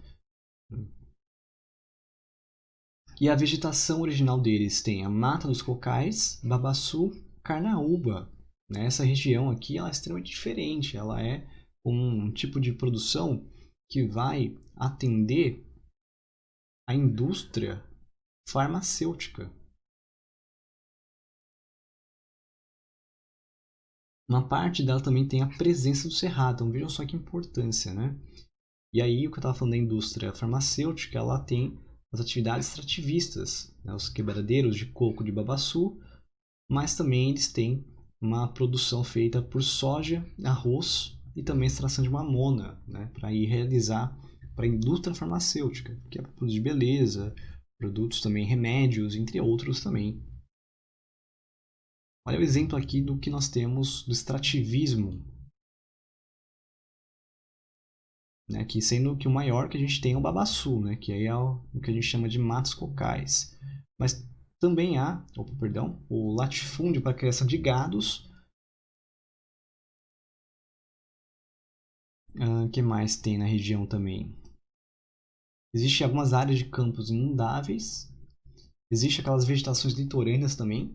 E a vegetação original deles tem a Mata dos Cocais, Babaçu, Carnaúba. Né? Essa região aqui ela é extremamente diferente, ela é um tipo de produção que vai atender a indústria farmacêutica. Uma parte dela também tem a presença do cerrado, então vejam só que importância, né? E aí o que eu estava falando da indústria farmacêutica, ela tem as atividades extrativistas, né? Os quebradeiros de coco de Babaçu, mas também eles têm uma produção feita por soja, arroz e também extração de mamona, né? Para ir realizar para a indústria farmacêutica, que é produtos de beleza, produtos também remédios, entre outros também. Olha o exemplo aqui do que nós temos do extrativismo, né, que sendo que o maior que a gente tem é o babaçu, né, que aí é o que a gente chama de matos cocais. Mas também há, o latifúndio para a criação de gados. Que mais tem na região também? Existem algumas áreas de campos inundáveis. Existem aquelas vegetações litorâneas também,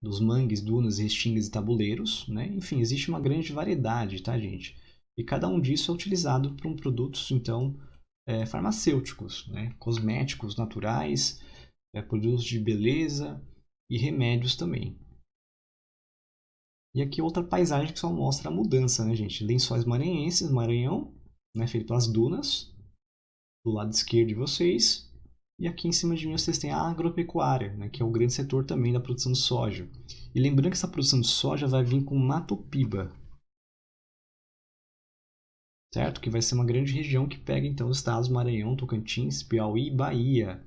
dos mangues, dunas, restingas e tabuleiros, né? Enfim, existe uma grande variedade, tá, gente? E cada um disso é utilizado para produtos, então, farmacêuticos, né? Cosméticos naturais, produtos de beleza e remédios também. E aqui outra paisagem que só mostra a mudança, né, gente? Lençóis maranhenses, Maranhão, né, feito pelas dunas, do lado esquerdo de vocês. E aqui em cima de mim vocês têm a agropecuária, né, que é o grande setor também da produção de soja. E lembrando que essa produção de soja vai vir com Matopiba. certo? Que vai ser uma grande região que pega então os estados Maranhão, Tocantins, Piauí e Bahia.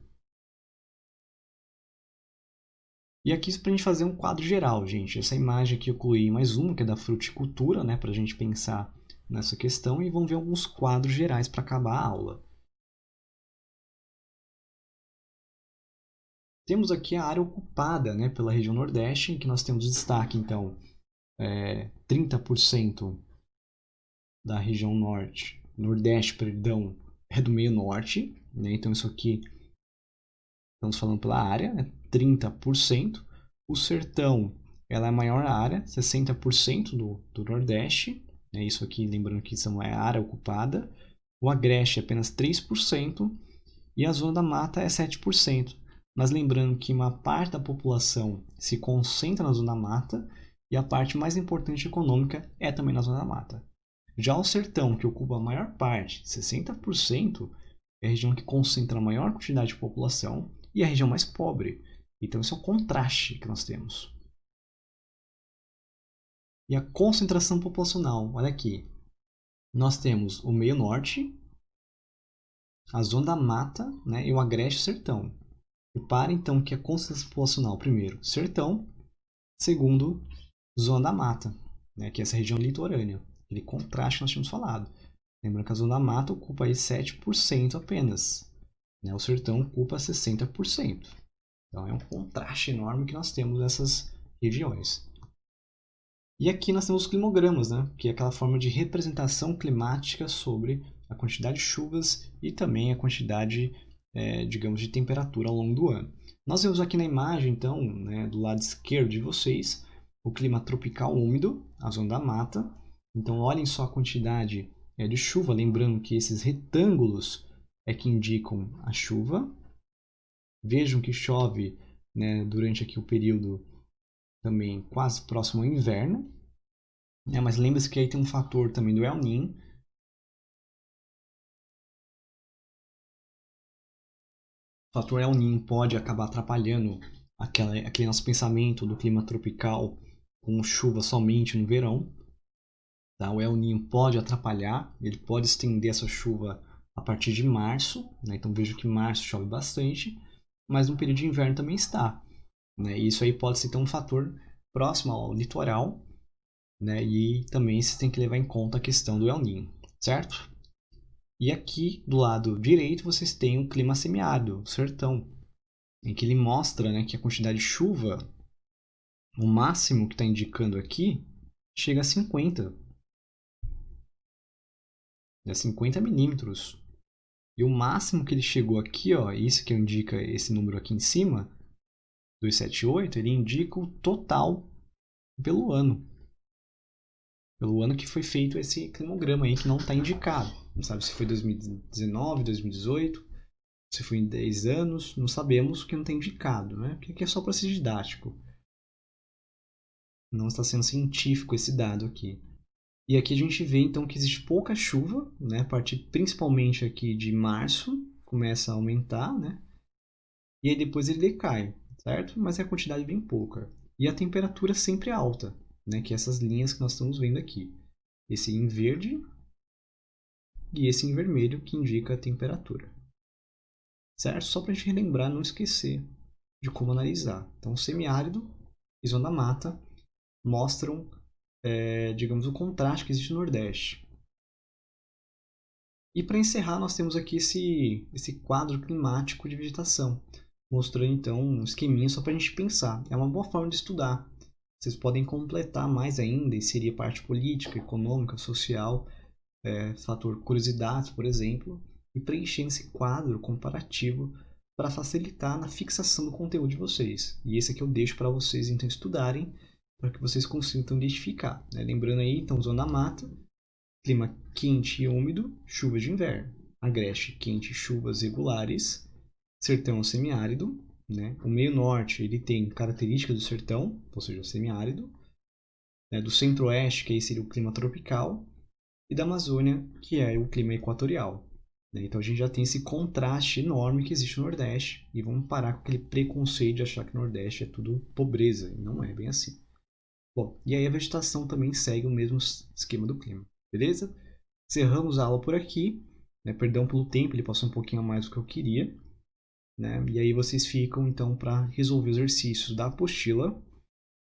E aqui para a gente fazer um quadro geral, gente. Essa imagem aqui eu incluí mais uma, que é da fruticultura, né, para a gente pensar nessa questão, e vamos ver alguns quadros gerais para acabar a aula. Temos aqui a área ocupada, né, pela região Nordeste, em que nós temos destaque, então, 30% da região Nordeste, perdão, é do meio norte, né? Então isso aqui, estamos falando pela área, né? 30%. O Sertão, ela é a maior área, 60% do Nordeste, né? Isso aqui, lembrando que isso é a área ocupada. O Agreste é apenas 3% e a Zona da Mata é 7%. Mas lembrando que uma parte da população se concentra na Zona da Mata e a parte mais importante econômica é também na Zona da Mata. Já o Sertão, que ocupa a maior parte, 60%, é a região que concentra a maior quantidade de população e é a região mais pobre. Então, esse é o contraste que nós temos. E a concentração populacional, olha aqui. Nós temos o meio norte, a zona da mata, né, e o agreste sertão. Repare, então, que a concentração populacional, primeiro, sertão, segundo, zona da mata, né, que é essa região litorânea. Aquele contraste que nós tínhamos falado. Lembrando que a zona da mata ocupa aí 7% apenas. Né? O sertão ocupa 60%. Então é um contraste enorme que nós temos nessas regiões. E aqui nós temos os climogramas, né? Que é aquela forma de representação climática sobre a quantidade de chuvas e também a quantidade, digamos, de temperatura ao longo do ano. Nós vemos aqui na imagem, então, né, do lado esquerdo de vocês, o clima tropical úmido, a zona da mata. Então olhem só a quantidade de chuva, lembrando que esses retângulos é que indicam a chuva. Vejam que chove, né, durante aqui o período também quase próximo ao inverno, né, mas lembre-se que aí tem um fator também do El Niño. O fator El Niño pode acabar atrapalhando aquele nosso pensamento do clima tropical com chuva somente no verão. Tá? O El Niño pode atrapalhar, ele pode estender essa chuva a partir de março, né? Então vejo que março chove bastante, mas no período de inverno também está. Né? E isso aí pode ser então um fator próximo ao litoral, né? E também você tem que levar em conta a questão do El Niño, certo? E aqui do lado direito vocês têm o clima semiárido, o sertão, em que ele mostra, né, que a quantidade de chuva, o máximo que está indicando aqui, chega a 50. 50 milímetros. E o máximo que ele chegou aqui, ó, isso que indica esse número aqui em cima, 278, ele indica o total pelo ano. Pelo ano que foi feito esse climograma aí, que não está indicado. Não sabe se foi 2019, 2018, se foi em 10 anos, não sabemos, que não está indicado, né? Porque aqui é só para ser didático. Não está sendo científico esse dado aqui. E aqui a gente vê então que existe pouca chuva, né? A partir principalmente aqui de março, começa a aumentar, né? E aí depois ele decai, certo? Mas é a quantidade bem pouca. E a temperatura sempre alta, né? Que é essas linhas que nós estamos vendo aqui. Esse em verde e esse em vermelho que indica a temperatura. Certo? Só para a gente relembrar, não esquecer de como analisar. Então, semiárido e zona da mata mostram, digamos, o contraste que existe no Nordeste. E para encerrar, nós temos aqui esse quadro climático de vegetação, mostrando então um esqueminha só para a gente pensar. É uma boa forma de estudar. Vocês podem completar mais ainda, inserir a parte política, econômica, social, fator curiosidades, por exemplo, e preencher esse quadro comparativo para facilitar na fixação do conteúdo de vocês. E esse aqui eu deixo para vocês então estudarem, para que vocês consigam identificar. Né? Lembrando aí, então, zona da mata, clima quente e úmido, chuvas de inverno. Agreste, quente, chuvas regulares. Sertão semiárido. Né? O meio norte ele tem características do sertão, ou seja, semiárido. Né? Do centro-oeste, que aí seria o clima tropical. E da Amazônia, que é o clima equatorial. Né? Então a gente já tem esse contraste enorme que existe no Nordeste. E vamos parar com aquele preconceito de achar que o Nordeste é tudo pobreza. E não é bem assim. Bom, e aí a vegetação também segue o mesmo esquema do clima. Beleza? Encerramos a aula por aqui, né? Perdão pelo tempo, ele passou um pouquinho a mais do que eu queria, né? E aí vocês ficam então para resolver os exercícios da apostila.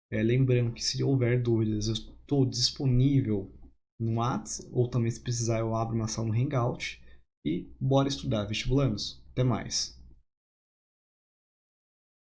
Lembrando que se houver dúvidas, eu estou disponível no WhatsApp, ou também se precisar eu abro uma sala no Hangout. E bora estudar, vestibulanos. Até mais!